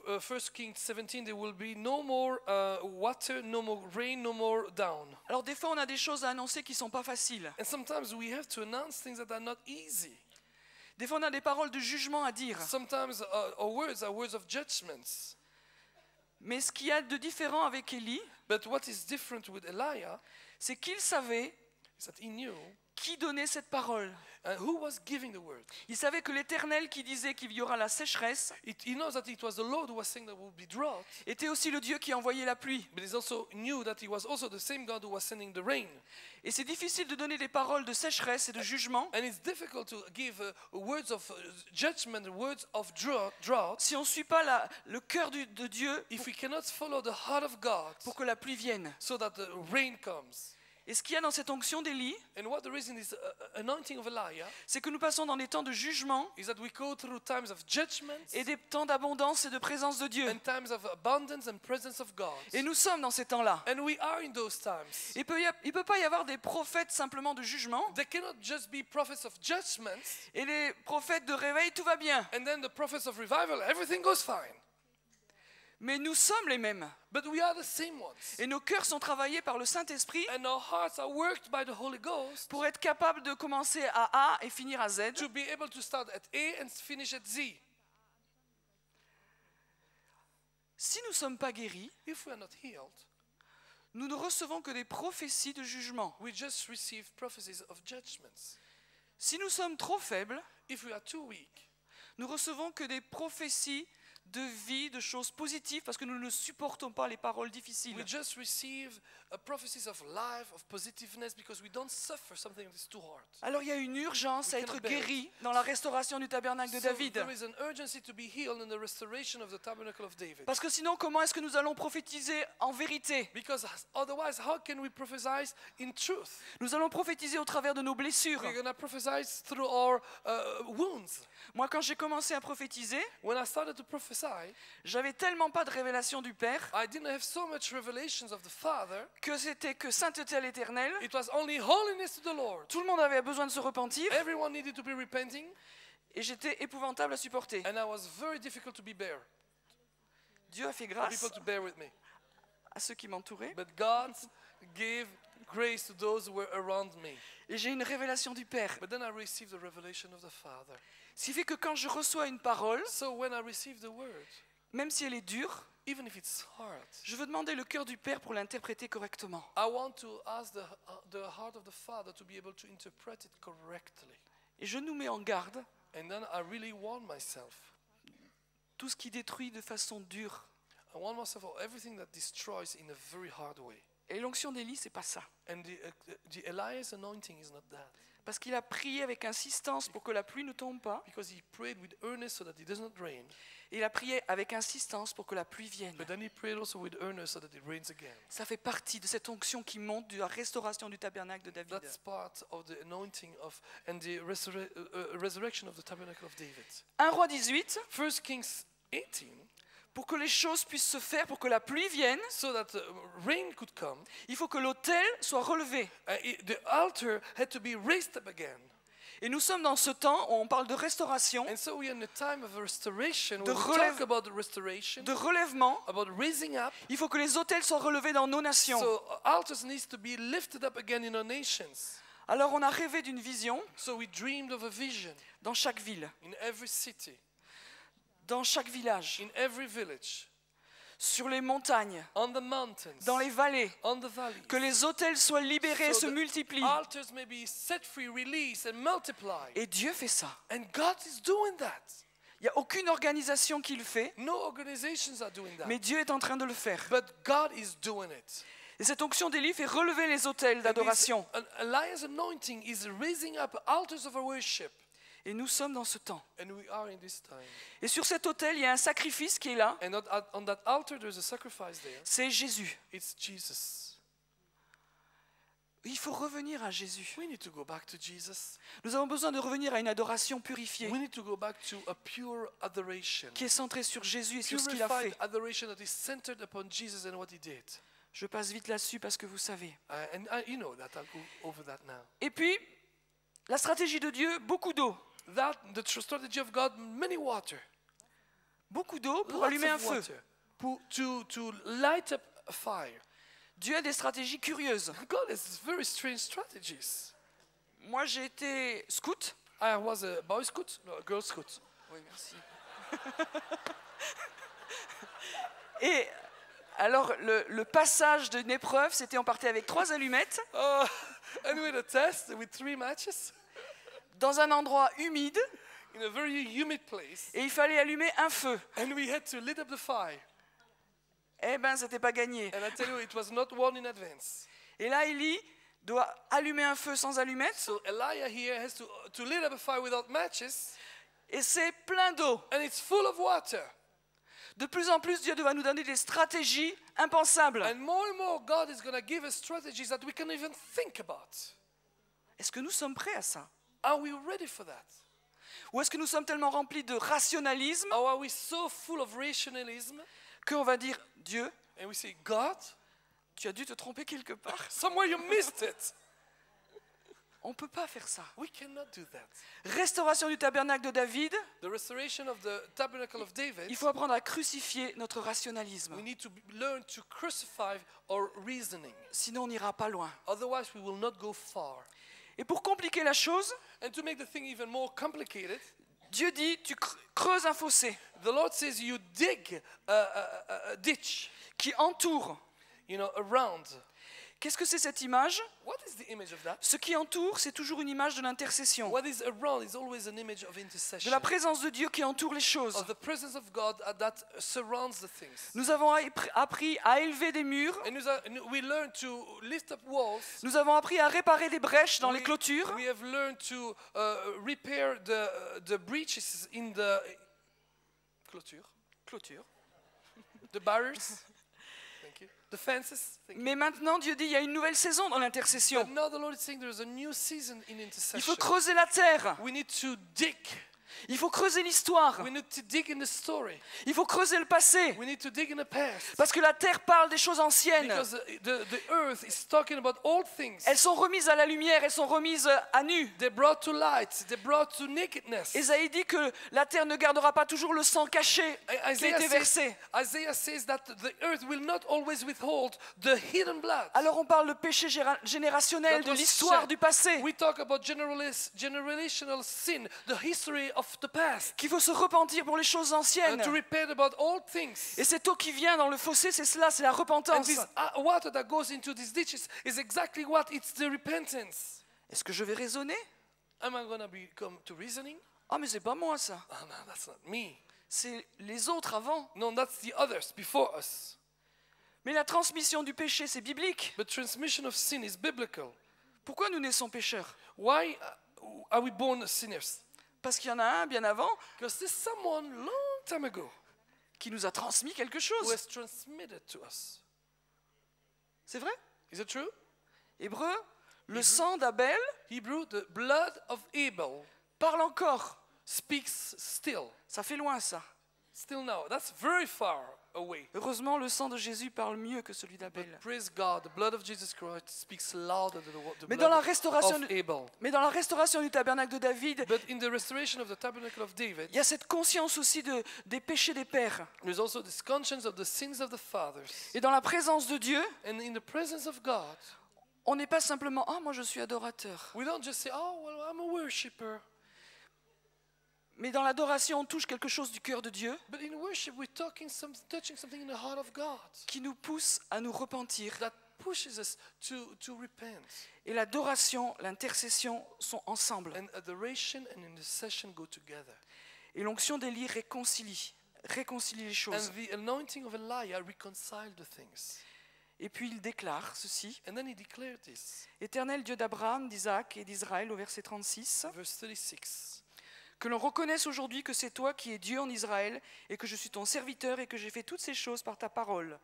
1 Kings 17, there will be no more water, no more rain, no more down. Alors des fois, on a des choses à annoncer qui ne sont pas faciles. And sometimes we have to announce things that are not easy. Des fois, on a des paroles de jugement à dire. Sometimes our words are words of judgments. Mais ce qu'il y a de différent avec Élie, But what is different with Elijah c'est qu'il savait is that he knew qui donnait cette parole. who was giving the word. Il savait que l'Éternel qui disait qu'il y aura la sécheresse He knows that it was the Lord who was saying there will be drought, était aussi le Dieu qui envoyait la pluie. but he also knew that he was also the same God who was sending the rain. Et c'est difficile de donner des paroles de sécheresse et de jugement And it's difficult to give words of judgment, words of drought, si on ne suit pas le cœur de Dieu if we cannot follow the heart of God pour que la pluie vienne. so that the rain comes. Et ce qu'il y a dans cette onction d'Élie, And what the reason is anointing of Elijah c'est que nous passons dans des temps de jugement is that we go through times of judgment et des temps d'abondance et de présence de Dieu. and times of abundance and presence of God. Et nous sommes dans ces temps-là. And we are in those times. Il ne peut pas y avoir des prophètes simplement de jugement There cannot just be prophets of judgment et les prophètes de réveil, tout va bien. and then the prophets of revival, everything goes fine. Mais nous sommes les mêmes. But we are the same ones. Et nos cœurs sont travaillés par le Saint-Esprit And our hearts are worked by the Holy Ghost pour être capables de commencer à A et finir à Z. to be able to start at A and finish at Z. Si nous ne sommes pas guéris, If we are not healed, nous ne recevons que des prophéties de jugement. we just receive prophecies of judgments. Si nous sommes trop faibles, If we are too weak, nous recevons que des prophéties de vie, de choses positives, parce que nous ne supportons pas les paroles difficiles. we just receive prophecies of life, of positiveness, because we don't suffer something that is too hard. Alors il y a une urgence à We être cannot bear it. guéri dans la restauration du tabernacle de So David. there is an urgency to be healed in the restoration of the tabernacle of David. Parce que sinon, comment est-ce que nous allons prophétiser en vérité? Because otherwise, how can we prophesy in truth? Nous allons prophétiser au travers de nos blessures. We're going to prophesy through our wounds. Moi, quand j'ai commencé à prophétiser, When I started to prophesy, j'avais tellement pas de révélation du Père I didn't have so much revelations of the Father. que c'était que sainteté à l'Éternel. It was only holiness to the Lord. Tout le monde avait besoin de se repentir Everyone needed to be repenting, et j'étais épouvantable à supporter. and I was very difficult to be bare. Dieu a fait for grâce people to bear with me. à ceux qui m'entouraient. But God gave grace to those who were around me. Et j'ai une révélation du Père. But then I received the revelation of the Father. Ce qui fait que quand je reçois une parole, So when I receive the word, même si elle est dure, even if it's hard, je veux demander le cœur du Père pour l'interpréter correctement. I want to ask the heart of the Father to be able to interpret it correctly. Et je nous mets en garde, And then I really warn myself. tout ce qui détruit de façon dure. I warn myself of everything that destroys in a very hard way. Et l'onction d'Élie, c'est pas ça. And the Elias anointing is not that. Parce qu'il a prié avec insistance pour que la pluie ne tombe pas. Because he prayed with earnest so that it does not rain. Et il a prié avec insistance pour que la pluie vienne. But then he prayed also with earnest so that it rains again. Ça fait partie de cette onction qui monte de la restauration du tabernacle de David. That's part of the anointing of and the resurrection of the tabernacle of David. 1 Roi 18, 1 Kings 18, pour que les choses puissent se faire, pour que la pluie vienne, so that rain could come, il faut que l'autel soit relevé. the altar had to be raised up again. Et nous sommes dans ce temps où on parle de restauration, And so we are in a time of restoration. De When we talk about the restoration, de relèvement. about raising up. Il faut que les autels soient relevés dans nos nations. So altars needs to be lifted up again in our nations. Alors on a rêvé d'une vision So we dreamed of a vision dans chaque ville, in every city, dans chaque village, in every village, sur les montagnes, on the mountains, dans les vallées, on the valleys. que les autels soient libérés, So se the multiplient. altars may be set free, released, and multiplied. Et Dieu fait ça. And God is doing that. Il n'y a aucune organisation qui le fait, No organizations are doing that. mais Dieu est en train de le faire. But God is doing it. Et cette onction d'Élie fait relever les autels d'adoration. Elias anointing is raising up altars of our worship. Et nous sommes dans ce temps. And we are in this time. Et sur cet autel, il y a un sacrifice qui est là. And on that altar there's a sacrifice there. C'est Jésus. It's Jesus. Il faut revenir à Jésus. We need to go back to Jesus. Nous avons besoin de revenir à une adoration purifiée, We need to go back to a pure adoration. qui est centrée sur Jésus et sur ce qu'il a Purified fait. adoration that is centered upon Jesus and what he did. Je passe vite là-dessus parce que vous savez. You know that. I'll go over that now. Et puis, la stratégie de Dieu, beaucoup d'eau. The strategy of God, many water. Beaucoup d'eau pour Lots allumer un of feu. water. To light up a fire. Dieu a des stratégies curieuses. God has very strange strategies. Moi, j'ai été scout. I was a boy scout, no, a girl scout. Oui, merci. Et alors, le passage d'une épreuve, c'était on partait avec 3 allumettes And we had a test with 3 matches dans un endroit humide in a very humid place. et il fallait allumer un feu. And we had to lit up the fire. Eh ben, c'était pas gagné. And I tell you, it was not won in advance. Et là, Élie doit allumer un feu sans allumette So Elijah here has to lit up a fire without matches, et c'est plein d'eau. and it's full of water. De plus en plus, Dieu doit nous donner des stratégies impensables. And more, God is going to give us strategies that we can't even think about. Est-ce que nous sommes prêts à ça? Are we ready for that? Ou est-ce que nous sommes tellement remplis de rationalisme Or are we so full of rationalism, qu'on va dire, Dieu, and we say, God, tu as dû te tromper quelque part. somewhere you missed it. On ne peut pas faire ça. We cannot do that. Restauration du tabernacle de David, The restoration of the tabernacle of David, il faut apprendre à crucifier notre rationalisme. we need to learn to crucify our reasoning. Sinon, on n'ira pas loin. Otherwise, we will not go far. Et pour compliquer la chose, And to make the thing even more complicated, Dieu dit, tu creuses un fossé the Lord says you dig a ditch, qui entoure. around. Qu'est-ce que c'est cette image? What is the image of that? Ce qui entoure, c'est toujours une image de l'intercession, What is around is always an image of de intercession, la présence de Dieu qui entoure les choses. of the presence of God that surrounds the things. Nous avons appris à élever des murs, And we learn to lift up walls. nous avons appris à réparer des brèches dans les clôtures, We have learned to repair the breaches in the clôture, the barriers. Thank you. The fences. Thank you. mais maintenant Dieu dit il y a une nouvelle saison dans l'intercession. But now the Lord is saying there is a new season in Il intercession. faut creuser la terre. We need to dig. Il faut creuser l'histoire. We need to dig in the story. Il faut creuser le passé. We need to dig in the past. Parce que la terre parle des choses anciennes. Because the earth is talking about old things. Elles sont remises à la lumière, elles sont remises à nu. They brought to light. They brought to nakedness. Ésaïe dit que la terre ne gardera pas toujours le sang caché qui a été versé. Isaiah says that the earth will not always withhold the hidden blood. Alors on parle de péché générationnel, de l'histoire du passé. We talk about generational sin, the history of the past. Qu'il faut se repentir pour les choses anciennes. And to repent about old things. Et cette eau qui vient dans le fossé, c'est cela, c'est la And repentance. this water that goes into these ditches is exactly what it's the repentance. Est-ce que je vais raisonner? Am I going to come to reasoning? Ah mais c'est pas moi ça. Oh, no, that's not me. C'est les autres avant. No, that's the others before us. Mais la transmission du péché, c'est biblique. But transmission of sin is biblical. Pourquoi nous naissons pécheurs? Why are we born sinners? Parce qu'il y en a un bien avant Because there's someone long time ago qui nous a transmis quelque who chose. has transmitted to us. C'est vrai? Is it true? Hébreu, le sang d'Abel Hebrew, the blood of Abel parle encore. speaks still. Ça fait loin ça. Still now. That's very far away. Heureusement, le sang de Jésus parle mieux que celui But d'Abel. praise God, the blood of Jesus Christ speaks louder than the Mais dans la blood restauration, of Abel. mais dans la restauration du tabernacle de David, But in the restoration of the tabernacle of David, il y a cette conscience aussi des péchés des pères. there's also this conscience of the sins of the fathers. Et dans la présence de Dieu, And in the presence of God, on n'est pas simplement « Ah, moi je suis adorateur we don't just say, oh, well, I'm a worshipper. ». Mais dans l'adoration, on touche quelque chose du cœur de Dieu But in worship, we're touching something in the heart of God qui nous pousse à nous repentir. that pushes us to repent. Et l'adoration, l'intercession sont ensemble. And adoration and intercession go together. Et l'onction d'Élie réconcilie les choses. And the anointing of Elijah reconciled the things. Et puis il déclare ceci. And then he declared this, Éternel Dieu d'Abraham, d'Isaac et d'Israël, au verset 36, verse 36. que l'on reconnaisse aujourd'hui que c'est toi qui es Dieu en Israël et que je suis ton serviteur et que j'ai fait toutes ces choses par ta parole.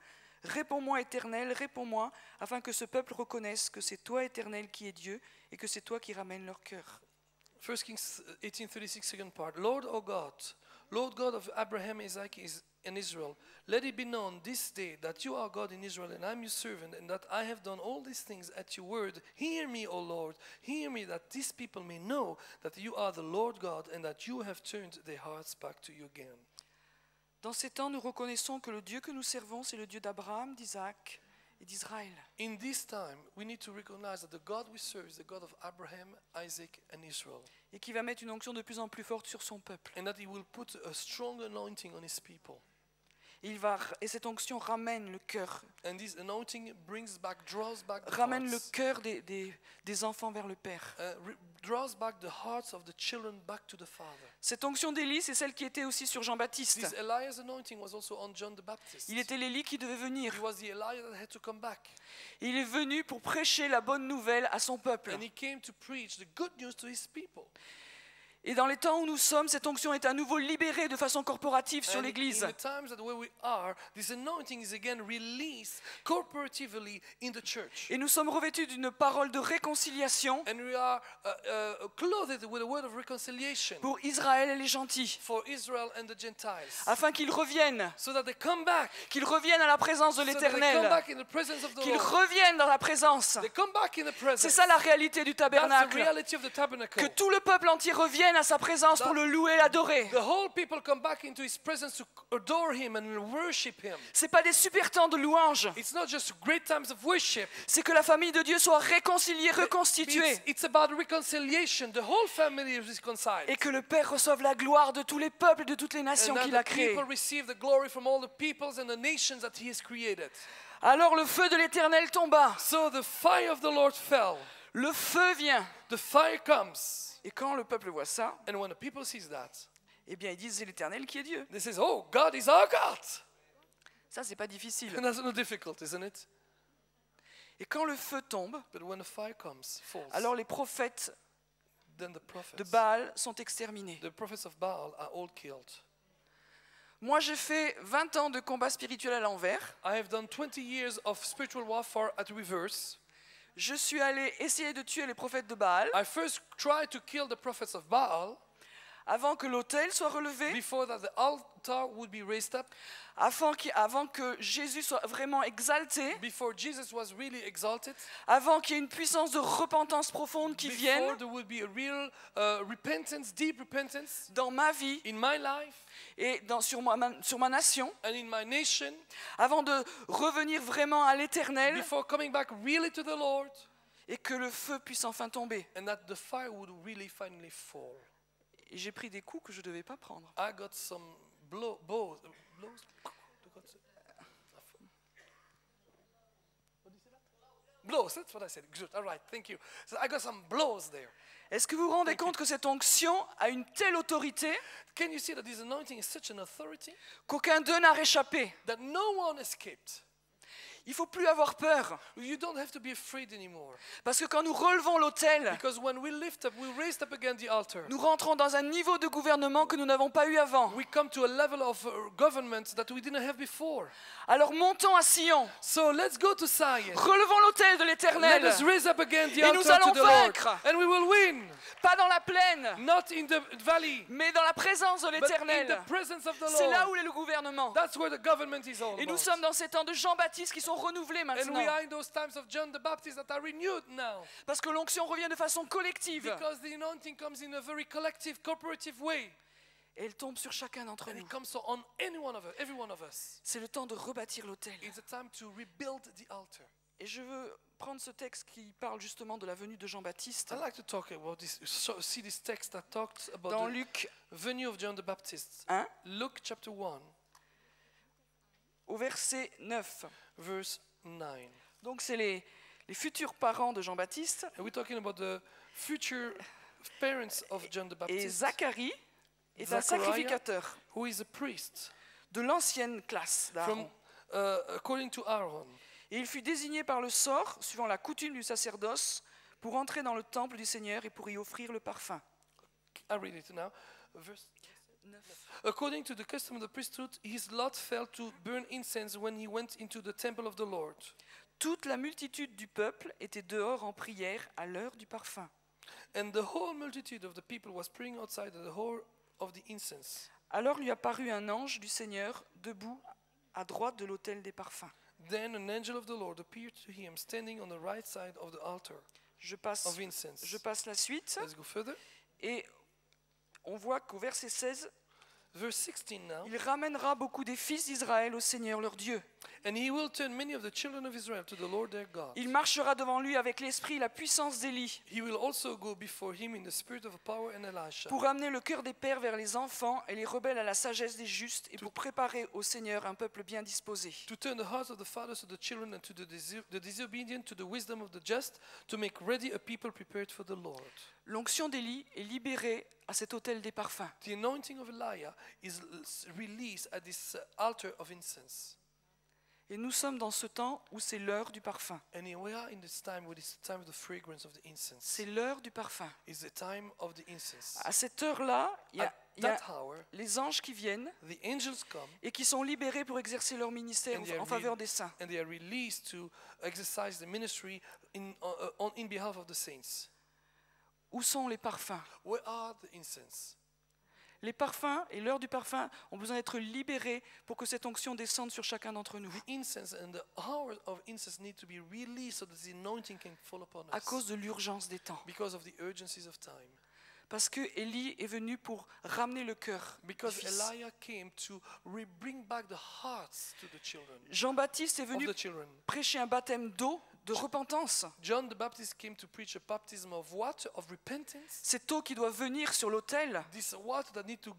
Réponds-moi, Éternel, réponds-moi, afin que ce peuple reconnaisse que c'est toi, Éternel, qui es Dieu et que c'est toi qui ramènes leur cœur. 1 Kings 18:36, second part. Lord, O God, Lord God of Abraham, Isaac, and Israel, let it be known this day that you are God in Israel, and I am your servant, and that I have done all these things at your word. Hear me, O Lord, hear me, that these people may know that you are the Lord God, and that you have turned their hearts back to you again. Dans ces temps, nous reconnaissons que le Dieu que nous servons, c'est le Dieu d'Abraham, d'Isaac et d'Israël. In this time, we need to recognize that the God we serve is the God of Abraham, Isaac, and Israel, Et qui va mettre une onction de plus en plus forte sur son peuple. and that he will put a strong anointing on his people. Et cette onction ramène le cœur, And this anointing draws back the ramène le hearts, cœur des enfants vers le Père. draws back the hearts of the children back to the Father. Cette onction d'Élie, c'est celle qui était aussi sur Jean-Baptiste. This Elias anointing was also on John the Baptist. Il était l'Élie qui devait venir. He was the Elijah that had to come back. Il est venu pour prêcher la bonne nouvelle à son peuple. And he came to preach the good news to his people. Et dans les temps où nous sommes, cette onction est à nouveau libérée de façon corporative sur And l'Église. in the times that where we are, this anointing is again released corporatively in the church. Et nous sommes revêtus d'une parole de réconciliation And we are clothed with a word of reconciliation pour Israël et les gentils, for Israel and the Gentiles, afin qu'ils reviennent qu'ils reviennent à la présence de so that they come l'Éternel, back in the presence of the qu'ils Lord. reviennent dans la présence. They come back in the presence. C'est ça la réalité du That's the tabernacle. reality of the tabernacle. Que tout le peuple entier revienne à sa présence pour le louer et l'adorer. The whole people come back into his presence to adore him and worship him. C'est pas des super temps de louange. It's not just great times of worship. C'est que la famille de Dieu soit réconciliée, reconstituée. It's about reconciliation. The whole family is reconciled. Et que le Père reçoive la gloire de tous les peuples et de toutes les nations And qu'il that a the créées. people receive the glory from all the peoples and the nations that he has created. Alors le feu de l'Éternel tomba. So the fire of the Lord fell. Le feu vient. The fire comes. Et quand le peuple voit ça, And when the people sees that, eh bien ils disent c'est l'Éternel qui est Dieu. they say, oh, God is our God. Ça c'est pas difficile. And that's not difficult, isn't it? Et quand le feu tombe, But when the fire falls, alors les prophètes then the prophets, de Baal sont exterminés. the prophets of Baal are all killed. Moi j'ai fait 20 ans de combat spirituel à l'envers. I have done 20 years of spiritual warfare at reverse. Je suis allé essayer de tuer les prophètes de Baal. I first tried to kill the prophets of Baal. avant que l'autel soit relevé, before that the altar would be raised up, avant que Jésus soit vraiment exalté, before Jesus was really exalted, avant qu'il y ait une puissance de repentance profonde qui before vienne there would be a real repentance, deep repentance dans ma vie in my life et sur ma nation, and in my nation, avant de revenir vraiment à l'éternel before coming back really to the Lord, et que le feu puisse enfin tomber. and that the fire would really finally fall. Et j'ai pris des coups que je ne devais pas prendre. I got some blows. Blows, that's what I said. Good, all right, thank you. So I got some blows there. Est-ce que vous vous rendez compte que cette onction a une telle autorité Can you see that this anointing is such an authority qu'aucun d'eux n'a réchappé? that no one escaped? Il ne faut plus avoir peur. You don't have to be afraid anymore. Parce que quand nous relevons l'autel, Because when we lift up, we raise up again the altar. nous rentrons dans un niveau de gouvernement que nous n'avons pas eu avant. We come to a level of government that we didn't have before. Alors montons à Sion, So let's go to Zion. relevons l'autel de Let l'Éternel, us raise up again the Et nous altar to allons the Lord. vaincre. And we will win. pas dans la plaine, Not in the valley, mais dans la présence de but in l'Éternel. the presence of the C'est là Lord. où est le gouvernement. That's where the government is all Et nous about. sommes dans ces temps de Jean-Baptiste qui sont renouvelés And maintenant. we are in those times of John the Baptist that are renewed now. Parce que l'onction revient de façon collective. Because the anointing comes in a very collective, cooperative way. Et elle tombe sur chacun d'entre And nous. it comes so on any one of us, every one of us. C'est le temps de rebâtir l'autel. It's a time to rebuild the altar. Et je veux prendre ce texte qui parle justement de la venue de Jean-Baptiste I like to talk about this, see this text that talks about dans the Luc venue of John the Baptist. 1 Luke chapter 1, au verset 9. verse 9. Donc c'est les futurs parents de Jean-Baptiste And we're talking about the future parents of John the et Baptist, Zacharie est un Zachariah, sacrificateur who is a priest de l'ancienne classe from, d'Aaron. according to Aaron. Et il fut désigné par le sort, suivant la coutume du sacerdoce, pour entrer dans le temple du Seigneur et pour y offrir le parfum. I read it now. Verse According to the custom of the priesthood, his lot fell to burn incense when he went into the temple of the Lord. Toute la multitude du peuple était dehors en prière à l'heure du parfum. And the whole multitude of the people was praying outside at the hall of the incense. Alors lui apparut un ange du Seigneur debout à droite de l'autel des parfums. Then an angel of the Lord appeared to him, standing on the right side of the altar Je passe of incense. la suite Let's go further. et on voit qu'au verset 16, Verse 16 now. il ramènera beaucoup des fils d'Israël au Seigneur leur Dieu. And he will turn many of the children of Israel to the Lord their God. Il marchera devant lui avec l'esprit et la puissance d'Élie He will also go before him in the spirit of power and Elisha, pour amener le cœur des pères vers les enfants et les rebelles à la sagesse des justes et pour préparer au Seigneur un peuple bien disposé. to turn the hearts of the fathers to the children and to the disobedient to the wisdom of the just, to make ready a people prepared for the Lord. L'onction d'Élie est libérée à cet autel des parfums. The anointing of Elijah is released at this altar of incense. Et nous sommes dans ce temps où c'est l'heure du parfum. And here we are in this time where it's the time of the fragrance of the incense. C'est l'heure du parfum. It's the time of the incense. À cette heure-là, il y At a that hour, les anges qui viennent the angels come et qui sont libérés pour exercer leur ministère And they are en faveur des saints. and they are released to exercise the ministry in behalf of the saints. Où sont les parfums? Where are the incense? Les parfums et l'heure du parfum ont besoin d'être libérés pour que cette onction descende sur chacun d'entre nous. The incense and the hour of incense need to be released so that the anointing can fall upon À us cause de l'urgence des temps. because of the urgencies of time. Parce que Élie est venu pour ramener le cœur des Because fils. Elijah came to bring back the hearts to the children, Jean-Baptiste est of venu the children. prêcher un baptême d'eau, de repentance. John the Baptist came to preach a baptism of water, of repentance. Cette eau qui doit venir sur l'autel This water that need to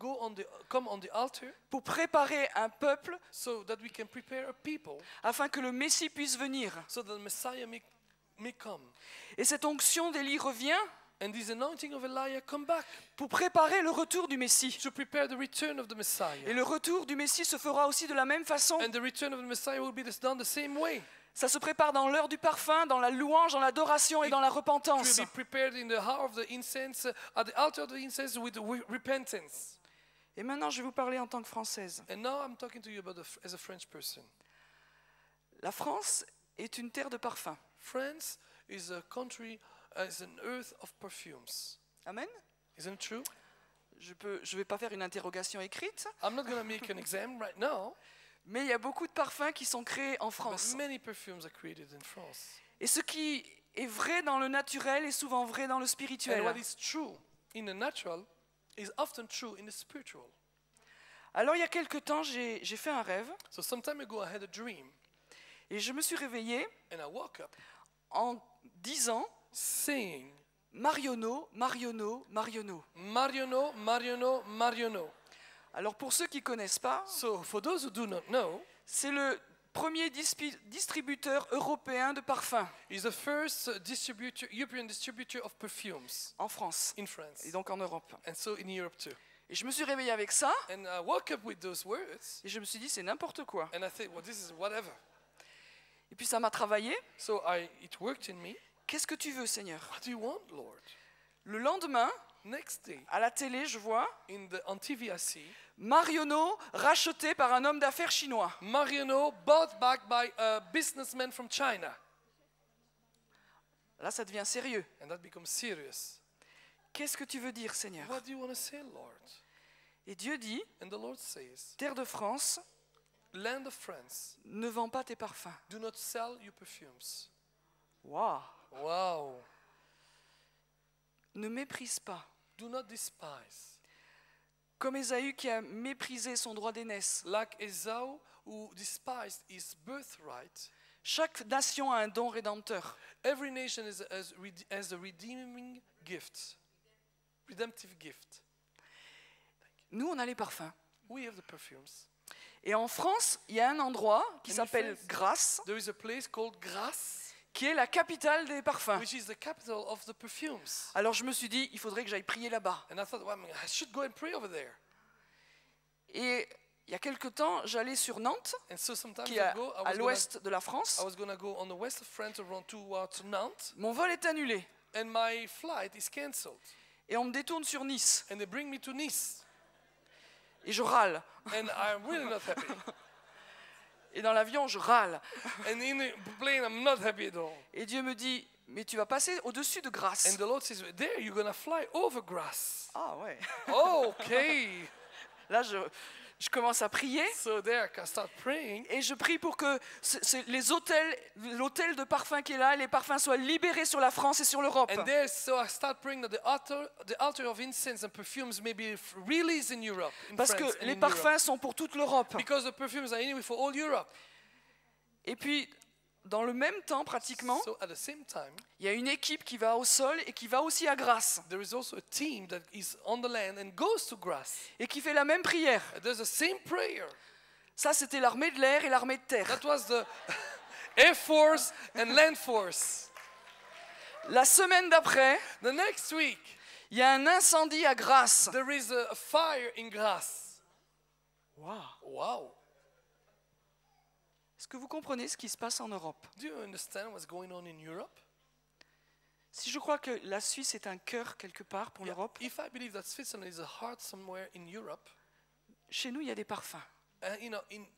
come on the altar pour préparer un peuple so that we can prepare a people afin que le Messie puisse venir. so that the Messiah may come. Et cette onction d'Élie revient And this anointing of Elijah come back pour préparer le retour du Messie. to prepare the return of the Messiah. Et le retour du Messie se fera aussi de la même façon. And the return of the Messiah will be done the same way. Ça se prépare dans l'heure du parfum, dans la louange, dans l'adoration et dans la It repentance. will be prepared in the hour of the incense, at the altar of the incense with repentance. Et maintenant, je vais vous parler en tant que Française. And now I'm talking to you about as a French person. La France est une terre de parfums. France is a country, is an earth of perfumes. Amen. Isn't it true? je vais pas faire une interrogation écrite, I'm not going to make an exam right now, mais il y a beaucoup de parfums qui sont créés en but France. many perfumes are created in France. Et ce qui est vrai dans le naturel est souvent vrai dans le And spirituel. what is true in the natural is often true in the spiritual. Alors il y a quelque temps, j'ai fait un rêve So some time ago, I had a dream, et je me suis réveillée and I woke up en disant saying, Marionneau, Marionneau, Marionneau. Marionneau, Marionneau, Marionneau. Alors pour ceux qui ne connaissent pas, So for those who do not know, c'est le premier distributeur européen de parfums he's the first European distributor of perfumes en France in France, et donc en Europe. and so in Europe too. Et je me suis réveillée avec ça And I woke up with those words, et je me suis dit c'est n'importe quoi. and I think, well, this is whatever. Et puis ça m'a travaillé. So it worked in me. Qu'est-ce que tu veux, Seigneur? What do you want, Lord? Le lendemain, Next day, à la télé, je vois on TV, I see Marionneau racheté par un homme d'affaires chinois. Marionneau bought back by a businessman from China. Là, ça devient sérieux. And that becomes serious. Qu'est-ce que tu veux dire, Seigneur? What do you want to say, Lord? Et Dieu dit, And the Lord says, Terre de France, land of France, ne vends pas tes parfums. do not sell your perfumes. Waouh! Wow. Ne méprise pas. Do not despise. Comme Ésaü qui a méprisé son droit d'aînesse. Like Esau, who despised his birthright, Chaque nation a un don rédempteur. every nation has a redeeming gift, redemptive gift. Nous, on a les parfums. We have the perfumes. Et en France, il y a un endroit qui And in s'appelle France, Grasse, There is a place called Grasse, qui est la capitale des parfums. which is the capital of the perfumes. Alors je me suis dit, il faudrait que j'aille prier là-bas. And I thought, well, I should go and pray over there. Et il y a quelque temps, j'allais sur Nantes, And so sometimes qui est ago, à l'ouest de la France. I was going to go on the west of France around towards Nantes, Mon vol est annulé. and my flight is cancelled. Et on me détourne sur Nice. And they bring me to Nice, Et je râle. and I'm really not happy. Et dans l'avion, je râle. And in the plane, I'm not happy at all. Et Dieu me dit, mais tu vas passer au-dessus de Grasse. And the Lord says, there, you're going to fly over Grasse. Ah ouais. Oh, okay. Là, je commence à prier. So there, I can start praying. Et je prie pour que l'hôtel de parfum qui est là, les parfums soient libérés sur la France et sur l'Europe. And there, so I start praying that the altar of incense and perfumes may be released in Europe, in Parce France que and les in Europe. parfums sont pour toute l'Europe. Because the perfumes are anyway for all Europe. Et puis, dans le même temps, pratiquement, So at the same time, il y a une équipe qui va au sol et qui va aussi à Grasse. there is also a team that is on the land and goes to Grasse. Et qui fait la même prière. And there's the same prayer. Ça, c'était l'armée de l'air et l'armée de terre. That was the Air Force and Land Force. La semaine d'après, The next week, il y a un incendie à Grasse. there is a fire in Grasse. Wow. Wow. Est-ce que vous comprenez ce qui se passe en Europe? Do you understand what's going on in Europe? Si je crois que la Suisse est un cœur quelque part pour l'Europe, If I believe that Switzerland is a heart somewhere in Europe, chez nous, il y a des parfums.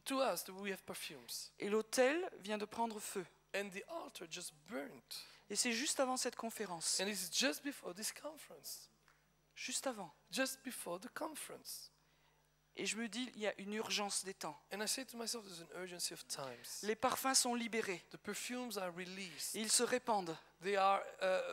to us, we have perfumes. Et l'autel vient de prendre feu. And the altar just burnt. Et c'est juste avant cette conférence. And it's just before this conference. Juste avant. Just before the conference. Et je me dis, il y a une urgence des temps. And I say to myself, there's an urgency of times. Les parfums sont libérés. The perfumes are released. Et ils se répandent. They are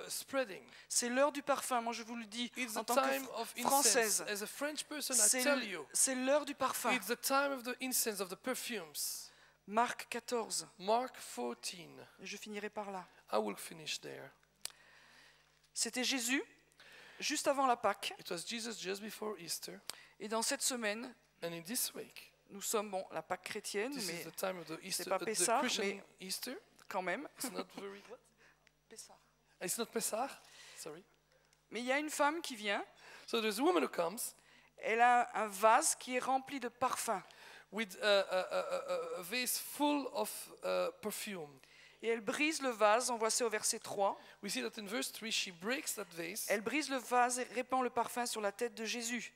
spreading. C'est l'heure du parfum. Moi, je vous le dis It's en the tant time que of incense. Française. As a French person, I tell you, C'est l'heure du parfum. it's the time of the incense, of the perfumes. Marc 14. Mark 14. Et je finirai par là. I will finish there. C'était Jésus, juste avant la Pâque. It was Jesus just before Easter. Et dans cette semaine, And in this week, nous sommes, bon, la Pâque chrétienne, this is mais the time of the Easter, pas the Pessah, Christian mais- Easter. quand même. It's not very what? It's not Pesach. Sorry. Mais il y a une femme qui vient. So there's a woman who comes Elle a un vase qui est rempli de parfums. with a vase full of perfume. Et elle brise le vase, on voit ça au verset 3. We see that in verse 3, she breaks that vase, Elle brise le vase et répand le parfum sur la tête de Jésus.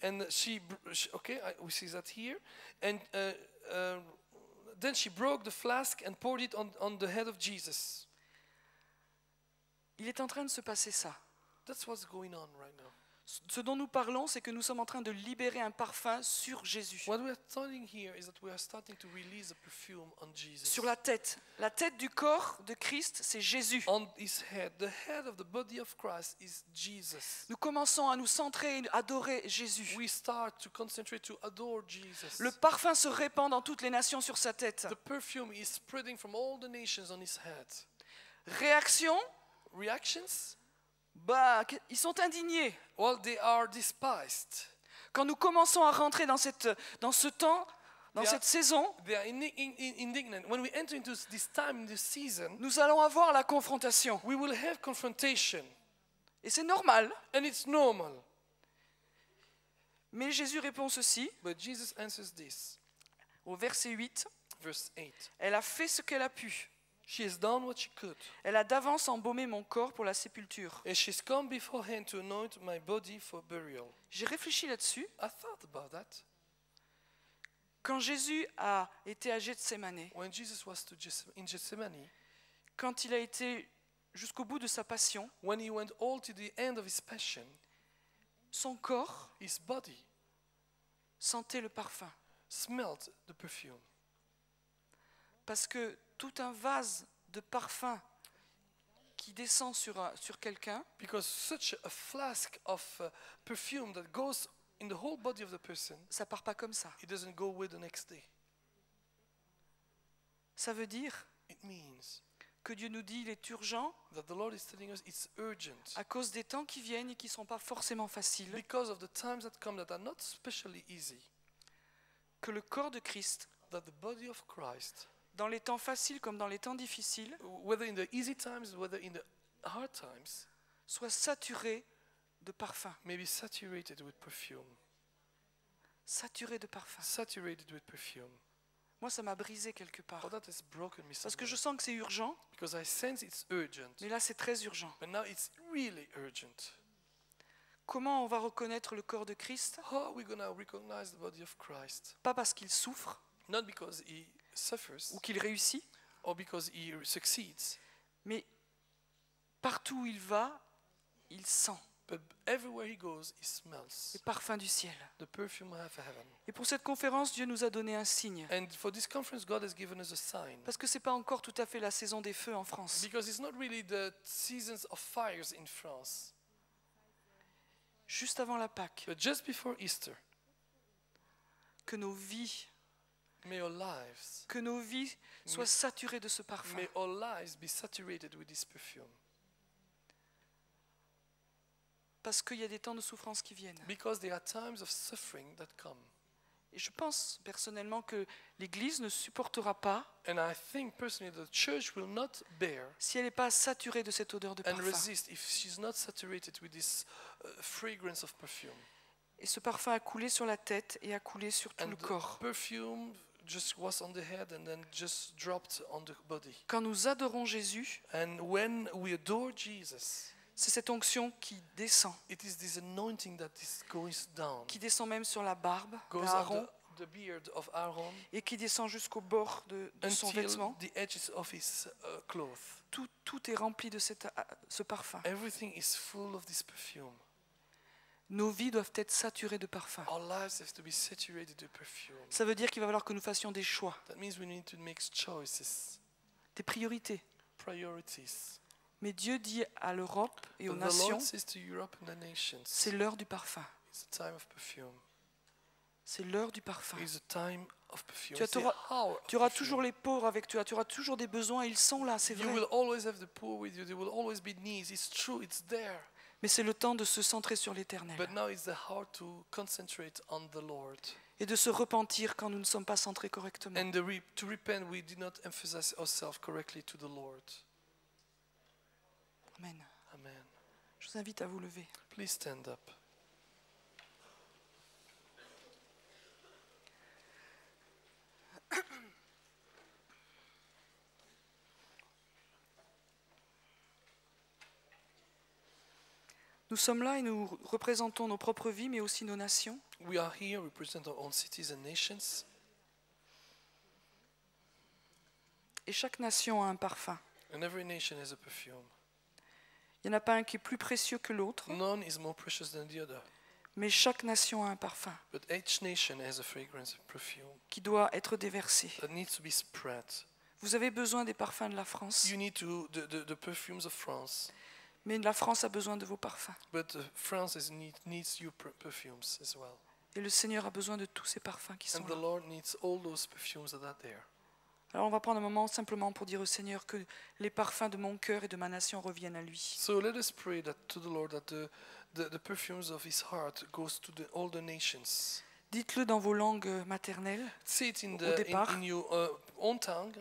and we see that here. And then she broke the flask and poured it on the head of Jesus. Il est en train de se passer ça. That's what's going on right now. Ce dont nous parlons, c'est que nous sommes en train de libérer un parfum sur Jésus, What we are studying here is that we are starting to release a perfume on Jesus. sur la tête. La tête du corps de Christ, c'est Jésus. On his head. The head of the body of Christ is Jesus. Nous commençons à nous centrer et adorer Jésus. We start to concentrate to adore Jesus. Le parfum se répand dans toutes les nations sur sa tête. The perfume is spreading from all the nations on his head. Réaction, Reactions? ils sont indignés. Well, they are despised. Quand nous commençons à rentrer dans ce temps, dans Yeah. cette saison, They are indignant. When we enter into this time, in this season, nous allons avoir la confrontation. we will have confrontation. Et c'est normal. And it's normal. Mais Jésus répond ceci, But Jesus answers this. au verset 8. Verse 8. Elle a fait ce qu'elle a pu. She has done what she could. Elle a d'avance embaumé mon corps pour la sépulture. And she's come beforehand to anoint my body for burial. J'ai réfléchi là-dessus. I thought about that. Quand Jésus a été à Gethsémani, When Jesus was in Gethsemane, quand il a été jusqu'au bout de sa passion, when he went all to the end of his passion, son corps his body sentait le parfum. smelled the perfume. Parce que tout un vase de parfum qui descend sur quelqu'un, Because such a flask of perfume that goes in the whole body of the person, ça part pas comme ça. it doesn't go away the next day. Ça veut dire It means que Dieu nous dit il est urgent that the Lord is telling us it's urgent à cause des temps qui viennent et qui ne sont pas forcément faciles, because of the times that come that are not especially easy, que le corps de Christ, that the body of Christ, dans les temps faciles comme dans les temps difficiles, whether in the easy times, whether in the hard times, soit saturé de parfum. may be saturated with perfume. Saturé de parfum. Saturated with perfume. Moi, ça m'a brisé quelque part. Oh, that has broken me Parce que je somewhere. sens que c'est urgent, Because I sense it's urgent. mais là, c'est très urgent. But now it's really urgent. Comment on va reconnaître le corps de Christ? How are we going to recognize the body of Christ? Pas parce qu'il souffre Not because he suffers ou qu'il réussit, or because he succeeds, mais partout où il va, il sent but everywhere he goes, he les smells parfums du ciel. the perfume of heaven. Et pour cette conférence, Dieu nous a donné un signe. And for this conference, God has given us a sign. Parce que ce n'est pas encore tout à fait la saison des feux en France. Because it's not really the seasons of fires in France. Juste avant la Pâque, But just before Easter, que nos vies, may our lives, soient saturées de ce parfum. may our lives be saturated with this perfume. Parce qu'il y a des temps de souffrance qui viennent. Because there are times of suffering that come. Et je pense personnellement que l'Église ne supportera pas And I think personally the church will not bear si elle n'est pas saturée de cette odeur de and parfum. resist if she's not saturated with this fragrance of perfume. Et ce parfum a coulé sur la tête et a coulé sur tout And le the corps. perfume just was on the head and then just dropped on the body. Quand nous adorons Jésus, And when we adore Jesus, c'est cette onction qui descend, it is this anointing that is going down, qui descend même sur la barbe goes d'Aaron up the beard of Aaron et qui descend jusqu'au bord de son until vêtement. the edges of his cloth. Tout est rempli de ce parfum. Everything is full of this perfume. Nos vies doivent être saturées de parfum. Our lives have to be saturated with perfume. Ça veut dire qu'il va falloir que nous fassions des choix, That means we need to make choices, des priorités. priorities. Mais Dieu dit à l'Europe et aux But the nations, Lord says to Europe and the nations, c'est l'heure du parfum. it's a time of perfume. C'est l'heure du parfum. It's a time of perfume. Tu It's the hour of Tu auras perfume. toujours les pauvres avec toi, tu auras toujours des besoins, ils sont là, c'est You vrai. will always have the poor with you. There will always be needs. It's true. It's there. Mais c'est le temps de se centrer sur l'éternel But now it's the hour to concentrate on the Lord et de se repentir quand nous ne sommes pas centrés correctement. and to repent. We did not emphasize ourselves correctly to the Lord. Amen. Amen. Je vous invite à vous lever. Please stand up. Nous sommes là et nous représentons nos propres vies, mais aussi nos nations. We are here, represent our own cities and nations. Et chaque nation a un parfum. And every nation has a perfume. Il n'y en a pas un qui est plus précieux que l'autre, None is more precious than the other. mais chaque nation a un parfum But each nation has a fragrance, a perfume qui doit être déversé. that needs to be spread. Vous avez besoin des parfums de la France, You need to the perfumes of France, mais la France a besoin de vos parfums. but France needs your perfumes as well. Et le Seigneur a besoin de tous ces parfums qui sont And the là. Lord needs all those perfumes that are there. Alors on va prendre un moment simplement pour dire au Seigneur que les parfums de mon cœur et de ma nation reviennent à lui. So let us pray that to the Lord that the perfumes of His heart goes to all the nations. Dites-le dans vos langues maternelles, Say it in départ. in your own tongue,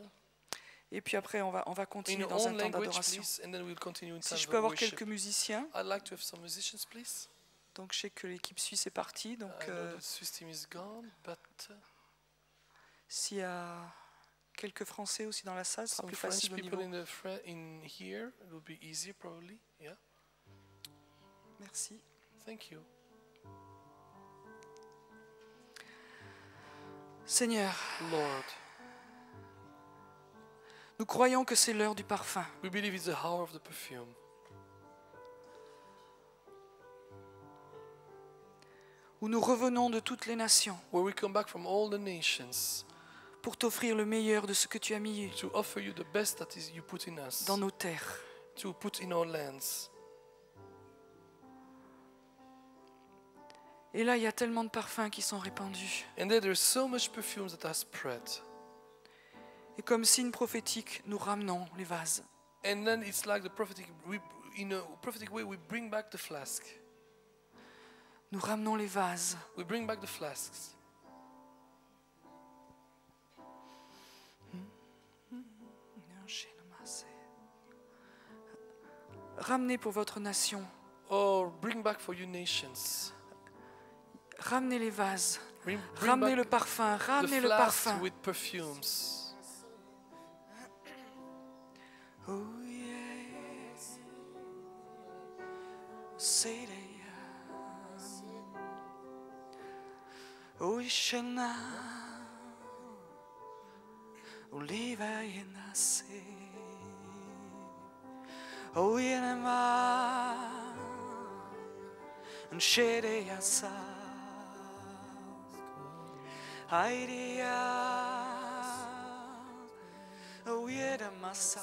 et puis après on va in continuer your dans un own temps language, d'adoration. please, and then we'll continue in Si time je of peux avoir worship. quelques musiciens, I'd like to have some musicians, please. donc je sais que l'équipe suisse est partie, donc I know the system is gone, but s'il y a quelques Français aussi dans la salle, ce sera some plus French facile au people niveau. in here, it will be easier probably. Yeah, Merci. thank you. Seigneur, Lord, nous croyons que c'est l'heure du parfum. we believe it's the hour of the perfume. Où nous revenons de toutes les nations Where we come back from all the nations pour t'offrir le meilleur de ce que tu as mis to offer you the best that is you put in us, dans nos terres. to put in our lands. Et là, il y a tellement de parfums qui sont répandus. And there there's so much perfumes that are spread. Et comme signe prophétique, nous ramenons les vases. And then it's like the prophetic, in a prophetic way, we bring back the flask. Nous ramenons les vases. We bring back the flasks. Ramenez pour votre nation. Or bring back for your nations. Ramenez les vases. Bring Ramenez le back parfum. the Ramenez le flasks parfum. with perfumes. Oh yes. Say that. Oh Shana. Oliva in the sea. Oh Yenema. And Shede Yasa. Idea. Oh Yedamasa.